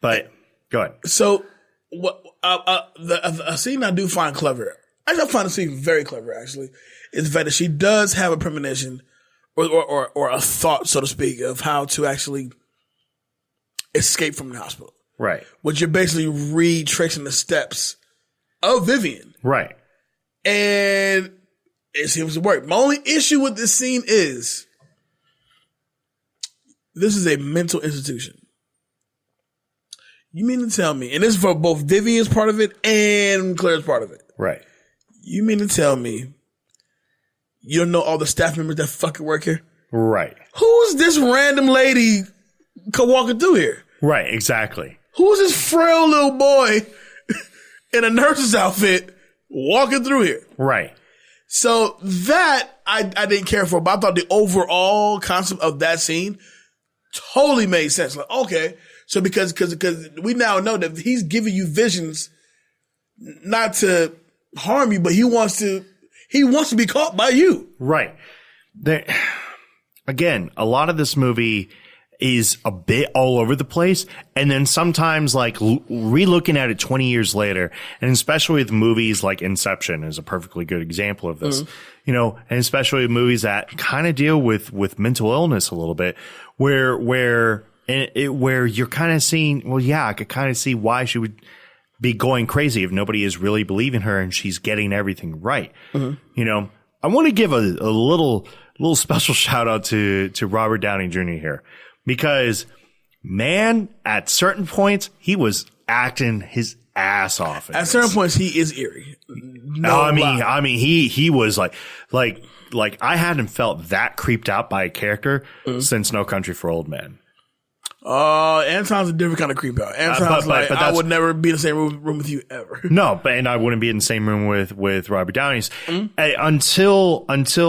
but go ahead. So what a scene I do find clever, I find the scene very clever actually, is the fact that she does have a premonition or a thought, so to speak, of how to actually escape from the hospital. Right. Which you're basically retracing the steps of Vivian. Right. And it seems to work. My only issue with this scene is this is a mental institution. You mean to tell me, and this is for both Vivian's part of it and Claire's part of it. Right. You mean to tell me you don't know all the staff members that fucking work here? Right. Who's this random lady walking through here? Right, exactly. Who's this frail little boy in a nurse's outfit walking through here? Right. So that I didn't care for, but I thought the overall concept of that scene totally made sense. Like, okay, so because we now know that he's giving you visions not to harm you, but he wants to be caught by you. Right. Again, a lot of this movie is a bit all over the place. And then sometimes like re-looking at it 20 years later, and especially with movies like Inception is a perfectly good example of this, you know, and especially with movies that kind of deal with mental illness a little bit where you're kind of seeing, well, yeah, I could kind of see why she would be going crazy if nobody is really believing her and she's getting everything right. You know, I want to give a little special shout out to Robert Downey Jr. here. Because, man, at certain points, he was acting his ass off. At certain points, he is eerie. I mean, he was like I hadn't felt that creeped out by a character since No Country for Old Men. Anton's a different kind of creep out. Anton's but I would never be in the same room with you ever. No, and I wouldn't be in the same room with Robert Downey's until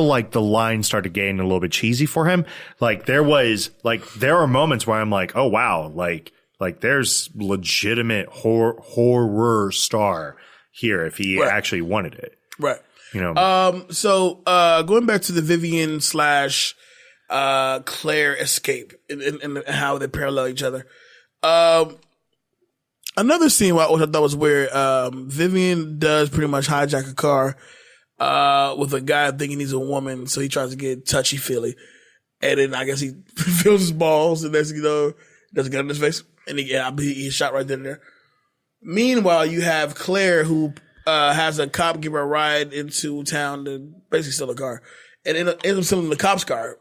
like the line started getting a little bit cheesy for him. Like there are moments where I'm like, oh wow, like there's legitimate horror star here if he actually wanted it. Right. You know. So going back to the Vivian / Claire escape and how they parallel each other. Another scene which I thought was weird. Vivian does pretty much hijack a car with a guy thinking he's a woman, so he tries to get touchy-feely. And then I guess he feels his balls, and that's, you know, doesn't get in his face. And he's shot right then and there. Meanwhile, you have Claire who has a cop give her a ride into town to basically steal a car. And ends up stealing the cop's car.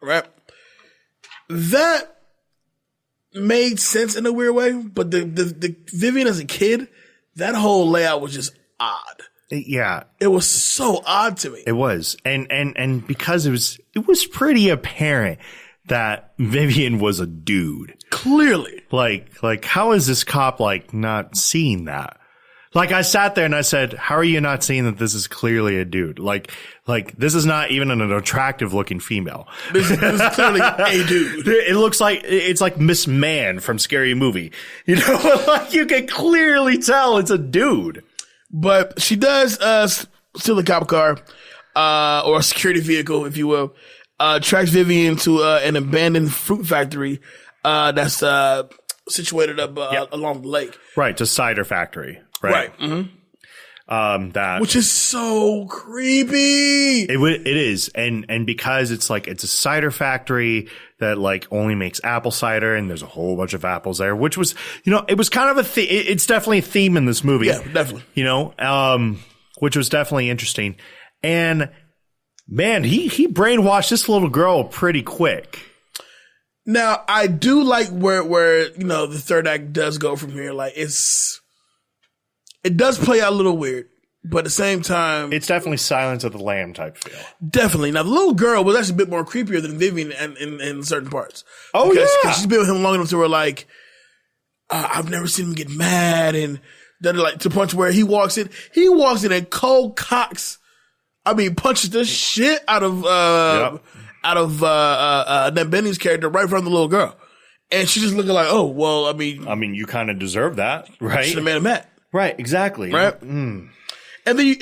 Right? That made sense in a weird way, but the Vivian as a kid, that whole layout was just odd. Yeah. It was so odd to me. It was. And because it was pretty apparent that Vivian was a dude. Clearly. Like how is this cop like not seeing that? Like I sat there and I said, how are you not seeing that this is clearly a dude? Like this is not even an attractive looking female. This is clearly a dude. It looks like it's like Miss Man from Scary Movie. You know, like you can clearly tell it's a dude. But she does steal a cop car or a security vehicle, if you will. Tracks Vivian to an abandoned fruit factory that's situated up along the lake. Right, to cider factory. Right. Mm-hmm. That which is so creepy. It is, and because it's a cider factory that like only makes apple cider, and there's a whole bunch of apples there, which was it was kind of it's definitely a theme in this movie. Yeah, definitely. Which was definitely interesting, and man, he brainwashed this little girl pretty quick. Now I do like where the third act does go from here. Like it does play out a little weird, but at the same time, it's definitely Silence of the Lamb type feel. Definitely. Now, the little girl was actually a bit more creepier than Vivian in certain parts. Oh, because she's been with him long enough to where, like, I've never seen him get mad, and then, like, to the point where he walks in and cold cocks. I mean, punches the shit out of Annette Bening's character right in front of the little girl, and she's just looking like, oh, well, I mean, you kind of deserve that, right? Should have made him mad. Right, exactly. Right. Mm. And then you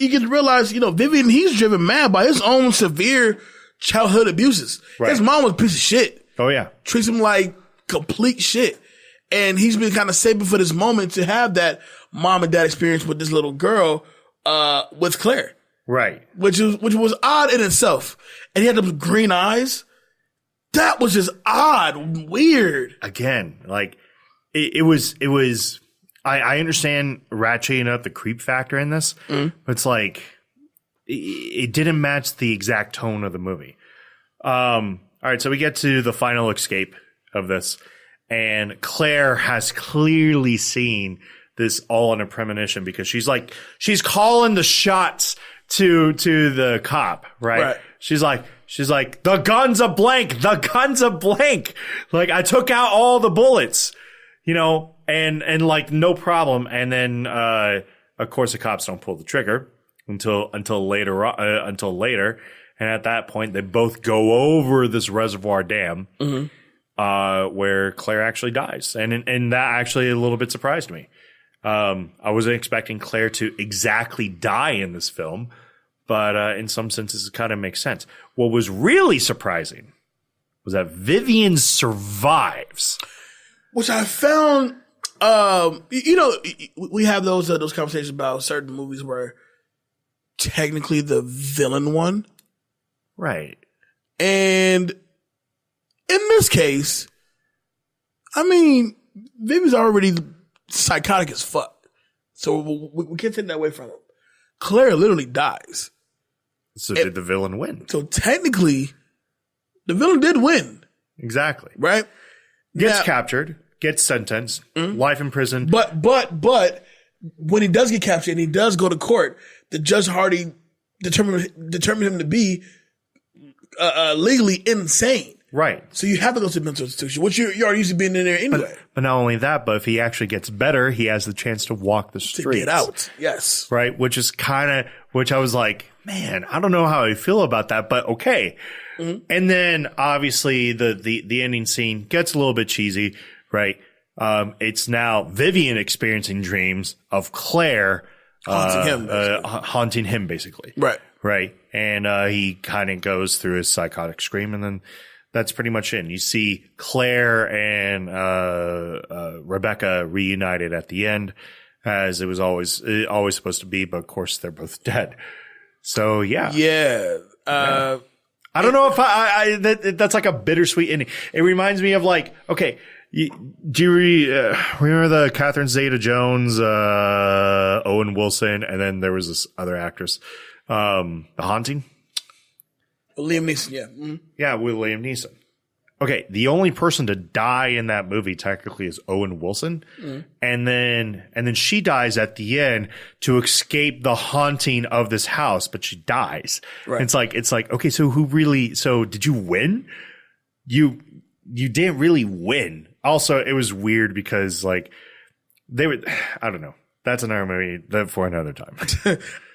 get to realize, Vivian, he's driven mad by his own severe childhood abuses. Right. His mom was a piece of shit. Oh, yeah. Treats him like complete shit. And he's been kind of saving for this moment to have that mom and dad experience with this little girl, with Claire. Right. Which was odd in itself. And he had those green eyes. That was just odd, weird. Again, like it was. I understand ratcheting up the creep factor in this, but it's like it didn't match the exact tone of the movie. All right, so we get to the final escape of this, and Claire has clearly seen this all in a premonition because she's calling the shots to the cop, right? She's like, the gun's a blank. The gun's a blank. Like, I took out all the bullets, and like, no problem. And then, of course, the cops don't pull the trigger until later. And at that point, they both go over this reservoir dam, where Claire actually dies. And that actually a little bit surprised me. I wasn't expecting Claire to exactly die in this film, but in some senses, it kind of makes sense. What was really surprising was that Vivian survives. Which I found, we have those conversations about certain movies where technically the villain won. Right. And in this case, I mean, Vivian's already psychotic as fuck. So we can't take that away from him. Claire literally dies. So did the villain win? So technically, the villain did win. Exactly. Right? Gets captured, gets sentenced, life in prison. But when he does get captured and he does go to court, the judge already determined him to be legally insane. Right. So you have to go to the mental institution, which you're already used to being in there anyway. But not only that, but if he actually gets better, he has the chance to walk the streets. To get out. Yes. Right. Which I was like, man, I don't know how I feel about that, but okay. Mm-hmm. And then obviously the ending scene gets a little bit cheesy, right? It's now Vivian experiencing dreams of Claire haunting him basically. Right. Right. And he kind of goes through his psychotic scream, and then that's pretty much it. And you see Claire and Rebecca reunited at the end, as it was always supposed to be, but of course they're both dead. So yeah. Yeah. I don't know if that's like a bittersweet ending. It reminds me of like, okay, do you remember the Catherine Zeta-Jones, Owen Wilson, and then there was this other actress, The Haunting? Liam Neeson, yeah. Mm-hmm. Yeah, with Liam Neeson. Okay, the only person to die in that movie technically is Owen Wilson, and then she dies at the end to escape the haunting of this house, but she dies. Right. It's like okay, so did you win? You didn't really win. Also, it was weird because like I don't know. That's another movie for another time.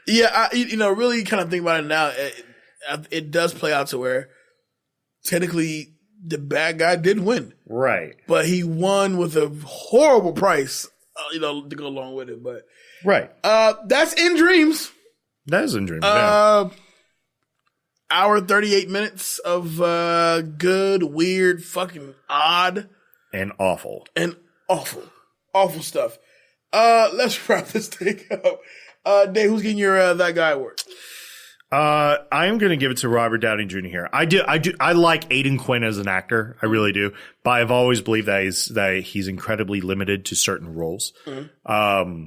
Yeah, really kind of think about it now. It does play out to where technically the bad guy did win. Right. But he won with a horrible price, to go along with it. But right. That's In Dreams. That is In Dreams, yeah. Hour 38 minutes of good, weird, fucking odd. And awful. Awful stuff. Let's wrap this thing up. Dave, who's getting your That Guy award? I'm going to give it to Robert Downey Jr. here. I like Aidan Quinn as an actor. I really do. But I've always believed that he's incredibly limited to certain roles. Mm-hmm.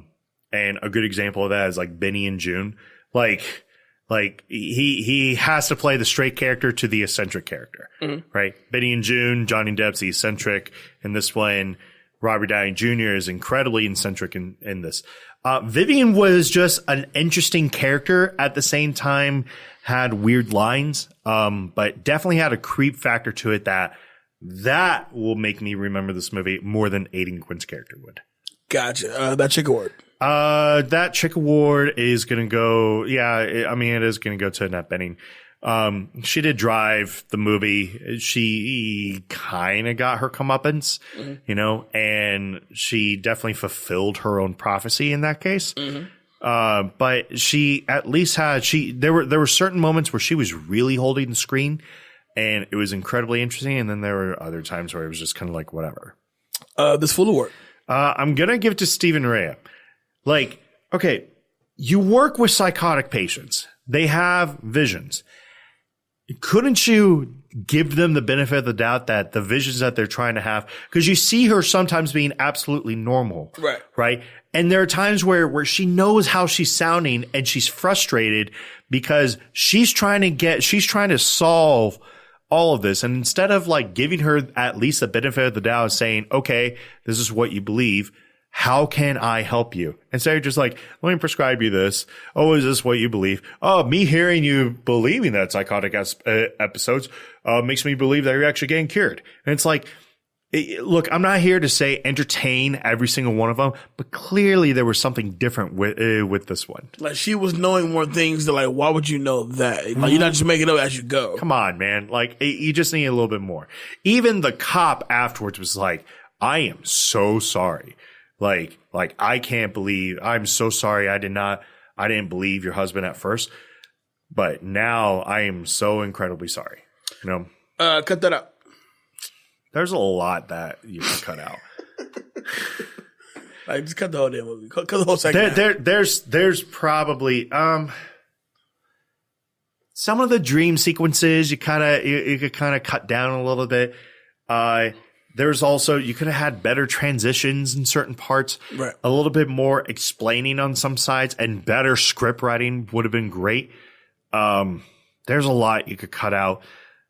And a good example of that is like Benny and June. Like he has to play the straight character to the eccentric character, mm-hmm. right? Benny and June, Johnny Depp's the eccentric in this one. Robert Downey Jr. is incredibly eccentric in this. Vivian was just an interesting character at the same time, had weird lines, but definitely had a creep factor to it that will make me remember this movie more than Aidan Quinn's character would. Gotcha. That chick award. That chick award is going to go, it is going to go to Annette Bening. She did Drive, the movie. She kind of got her comeuppance, mm-hmm. And she definitely fulfilled her own prophecy in that case. Mm-hmm. But she at least there were certain moments where she was really holding the screen and it was incredibly interesting. And then there were other times where it was just kind of like, whatever. This full award. I'm going to give it to Stephen Rea. Like, okay, you work with psychotic patients. They have visions. Couldn't you give them the benefit of the doubt that the visions that they're trying to have, because you see her sometimes being absolutely normal. Right. And there are times where she knows how she's sounding and she's frustrated because she's trying to solve all of this. And instead of like giving her at least the benefit of the doubt and saying, okay, this is what you believe. How can I help you? Instead of just like, let me prescribe you this. Oh, is this what you believe? Oh, me hearing you believing that psychotic episodes makes me believe that you're actually getting cured. And it's like, look, I'm not here to say entertain every single one of them, but clearly there was something different with this one. Like she was knowing more things that like, why would you know that? Like you're not just making it up as you go. Come on, man. Like you just need a little bit more. Even the cop afterwards was like, I am so sorry. Like I can't believe, I'm so sorry. I didn't believe your husband at first, but now I am so incredibly sorry. Cut that out. There's a lot that you can cut out. Like just cut the whole damn movie. Cut the whole second. There's probably, some of the dream sequences you could kind of cut down a little bit. There's also, you could have had better transitions in certain parts, right. A little bit more explaining on some sides, and better script writing would have been great. There's a lot you could cut out.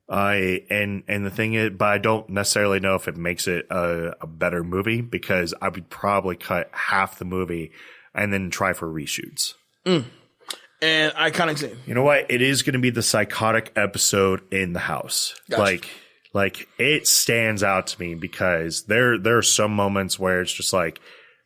And the thing is, but I don't necessarily know if it makes it a better movie, because I would probably cut half the movie and then try for reshoots. And iconic scene. You know what? It is going to be the psychotic episode in the house. Gotcha. Like it stands out to me because there are some moments where it's just like,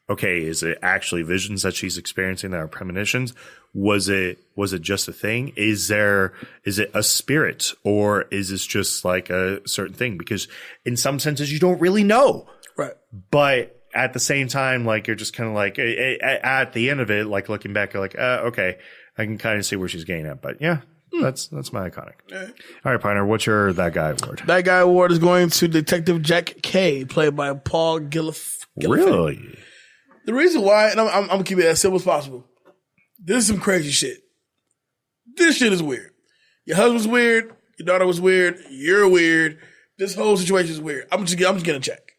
okay, is it actually visions that she's experiencing that are premonitions? Was it just a thing? Is it a spirit, or is this just like a certain thing? Because in some senses you don't really know. Right. But at the same time, like you're just kind of like at the end of it, like looking back, you're like, okay, I can kind of see where she's getting at. But yeah. That's my iconic. All right, partner. What's your That Guy award? That Guy award is going to Detective Jack K, played by Paul Gilliff. Really? The reason why, and I'm gonna keep it as simple as possible. This is some crazy shit. This shit is weird. Your husband's weird. Your daughter was weird. You're weird. This whole situation is weird. I'm just getting a check.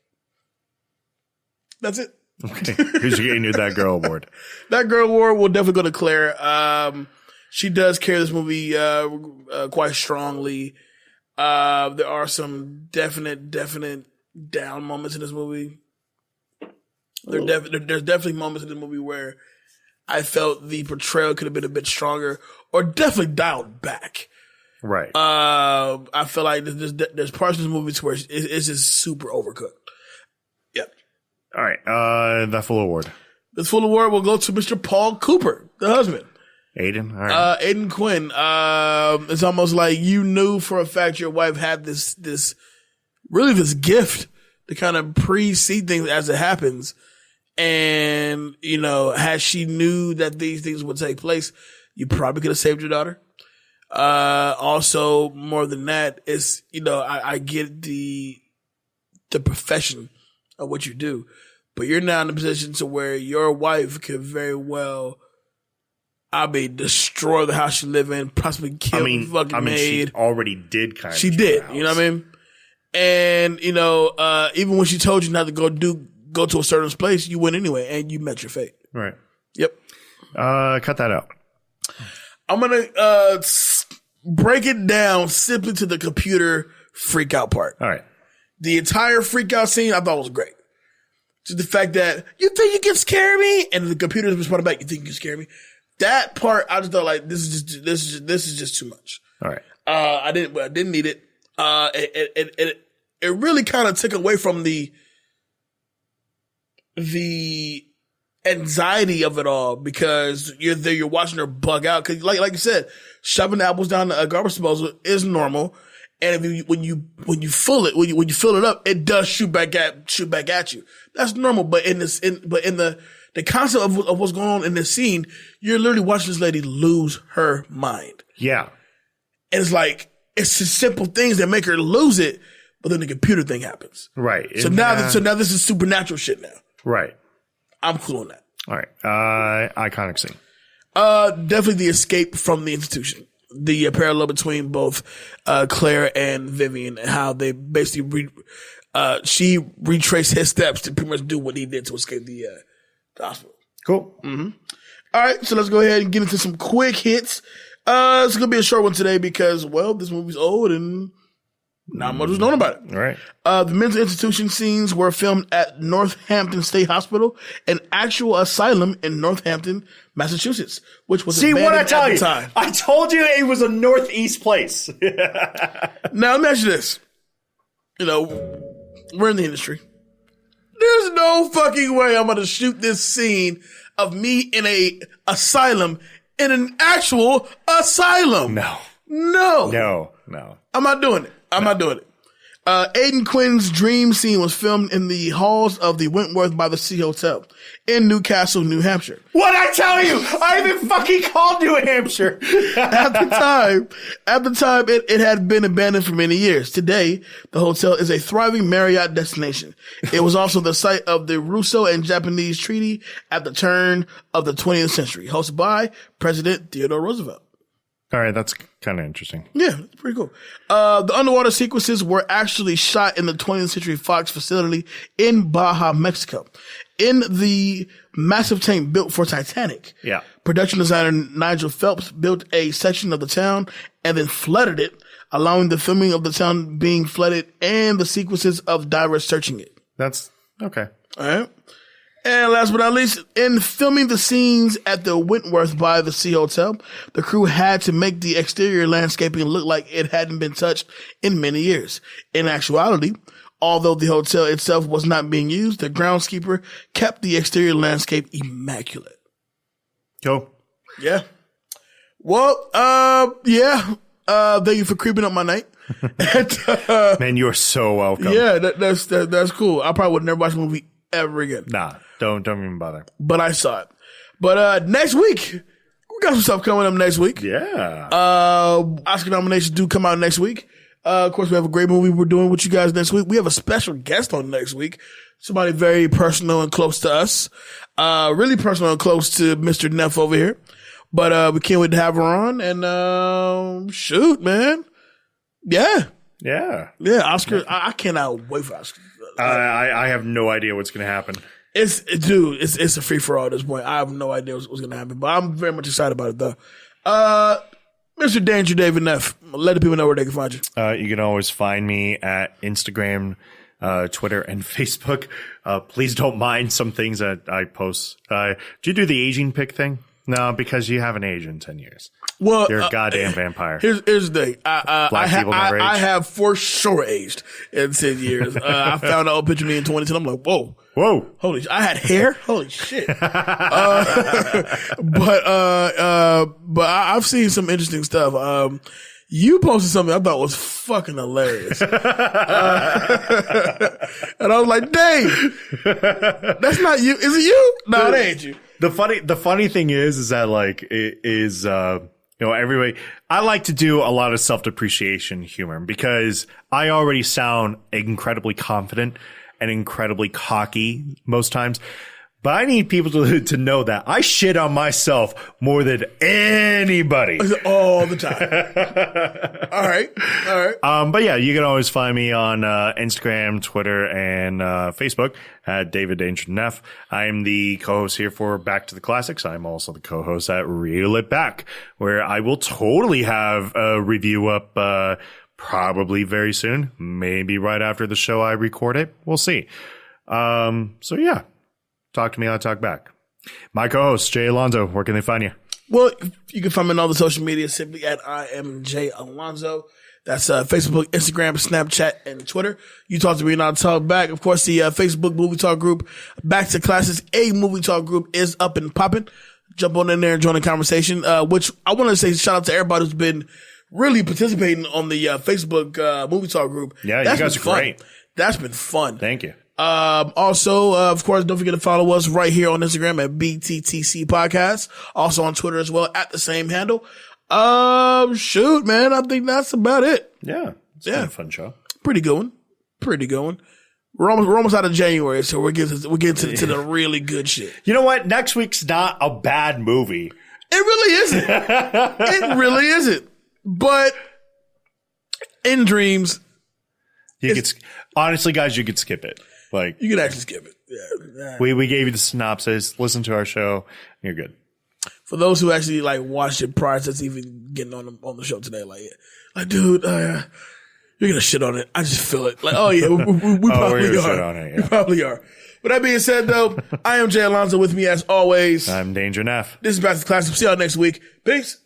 That's it. Okay. Who's getting you That Girl award? That Girl award will definitely go to Claire. She does carry this movie quite strongly. There are some definite down moments in this movie. There's definitely moments in the movie where I felt the portrayal could have been a bit stronger, or definitely dialed back. Right. I feel like there's parts of this movie where it's just super overcooked. Yep. All right. That full award. This full award will go to Mr. Paul Cooper, the husband. Aiden? All right. Aiden Quinn. It's almost like you knew for a fact your wife had this gift to kind of pre-see things as it happens. And, had she knew that these things would take place, you probably could have saved your daughter. Also, more than that, it's, I get the profession of what you do, but you're now in a position to where your wife could very well, destroy the house you live in, possibly kill the fucking maid. She already did kind of. She did, you know what I mean? And, even when she told you not to go to a certain place, you went anyway, and you met your fate. Right. Yep. Cut that out. I'm going to break it down simply to the computer freak out part. All right. The entire freak out scene I thought was great. Just the fact that, you think you can scare me? And the computer responded back, you think you can scare me? That part, I just thought like, this is just too much. All right. I didn't need it. It really kind of took away from the anxiety of it all, because you're there, you're watching her bug out. Cause like you said, shoving apples down a garbage disposal is normal. And when you fill it up, it does shoot back at you. That's normal. But in the concept of what's going on in this scene, you're literally watching this lady lose her mind. Yeah. And it's like, it's just simple things that make her lose it, but then the computer thing happens. Right. So now this is supernatural shit now. Right. I'm cool on that. All right. Iconic scene. Definitely the escape from the institution. The parallel between both Claire and Vivian, and how they basically she retraced his steps to pretty much do what he did to escape the hospital. Cool. Mm-hmm. All right, so let's go ahead and get into some quick hits. It's gonna be a short one today because, well, this movie's old and not much was known about it. All right. The mental institution scenes were filmed at Northampton State Hospital, an actual asylum in Northampton, Massachusetts, which was abandoned at the time. I told you it was a northeast place. Now, let me ask you this. We're in the industry. There's no fucking way I'm going to shoot this scene of me in a asylum in an actual asylum. No. I'm not doing it. I'm not doing it. Aiden Quinn's dream scene was filmed in the halls of the Wentworth by the Sea Hotel in Newcastle, New Hampshire. What'd I tell you? I even fucking called New Hampshire. At the time, it had been abandoned for many years. Today, the hotel is a thriving Marriott destination. It was also the site of the Russo and Japanese treaty at the turn of the 20th century, hosted by President Theodore Roosevelt. All right, that's kind of interesting. Yeah, it's pretty cool. The underwater sequences were actually shot in the 20th Century Fox facility in Baja, Mexico, in the massive tank built for Titanic. Yeah. Production designer Nigel Phelps built a section of the town and then flooded it, allowing the filming of the town being flooded and the sequences of divers searching it. That's okay. All right. And last but not least, in filming the scenes at the Wentworth by the Sea Hotel, the crew had to make the exterior landscaping look like it hadn't been touched in many years. In actuality, although the hotel itself was not being used, the groundskeeper kept the exterior landscape immaculate. Cool. Yeah. Well, yeah. Thank you for creeping up my night. And, man, you are so welcome. Yeah, that's cool. I probably would never watch a movie ever again. Nah, don't even bother. But I saw it. But next week, we got some stuff coming up next week. Yeah. Oscar nominations do come out next week. Of course, we have a great movie we're doing with you guys next week. We have a special guest on next week. Somebody very personal and close to us. Really personal and close to Mr. Neff over here. But we can't wait to have her on. And shoot, man. Yeah. Yeah. Yeah, Oscar. I cannot wait for Oscar. I have no idea what's going to happen. It's a free for all at this point. I have no idea what's going to happen, but I'm very much excited about it though. Mr. Danger David Neff, let the people know where they can find you. You can always find me at Instagram, Twitter, and Facebook. Please don't mind some things that I post. Do you do the aging pick thing? No, because you haven't aged in 10 years. Well, You're a goddamn vampire. Here's the thing. People never age. I have for sure aged in 10 years. I found an old picture of me in 2010. I'm like, whoa. Holy I had hair? Holy shit. But I've seen some interesting stuff. You posted something I thought was fucking hilarious. And I was like, Dave, that's not you. Is it you? No, that ain't you. The funny thing is that like, it is, everybody, I like to do a lot of self-depreciation humor because I already sound incredibly confident and incredibly cocky most times. But I need people to know that I shit on myself more than anybody. All the time. All right. But yeah, you can always find me on Instagram, Twitter, and Facebook at David Danger Neff. I'm the co-host here for Back to the Classics. I'm also the co-host at Reel It Back, where I will totally have a review up probably very soon. Maybe right after the show I record it. We'll see. So yeah. Talk to me, I'll talk back. My co-host, Jay Alonzo, where can they find you? Well, you can find me on all the social media simply at I am Jay Alonzo. That's Facebook, Instagram, Snapchat, and Twitter. You talk to me and I'll talk back. Of course, the Facebook Movie Talk group, Back to Classics, a movie talk group, is up and popping. Jump on in there and join the conversation, which I want to say shout out to everybody who's been really participating on the Facebook Movie Talk group. Yeah, you guys are great. That's been fun. Thank you. Also, of course, don't forget to follow us right here on Instagram at BTTC Podcast. Also on Twitter as well at the same handle. Shoot, man, I think that's about it. Yeah. It's been a fun show. Pretty good one. We're almost out of January, so we're getting to the really good shit. You know what? Next week's not a bad movie. It really isn't. It really isn't. But in dreams, honestly, guys, you could skip it. Like, you can actually skip it. Yeah. We gave you the synopsis. Listen to our show. You're good. For those who actually like watched it prior to us even getting on the show today, like dude, you're gonna shit on it. I just feel it. Like, oh yeah, we probably are. Shit on it, yeah. We probably are. With that being said, though, I am Jay Alonzo. With me as always, I'm Danger Neff. This is Back to the Classics. See y'all next week. Peace.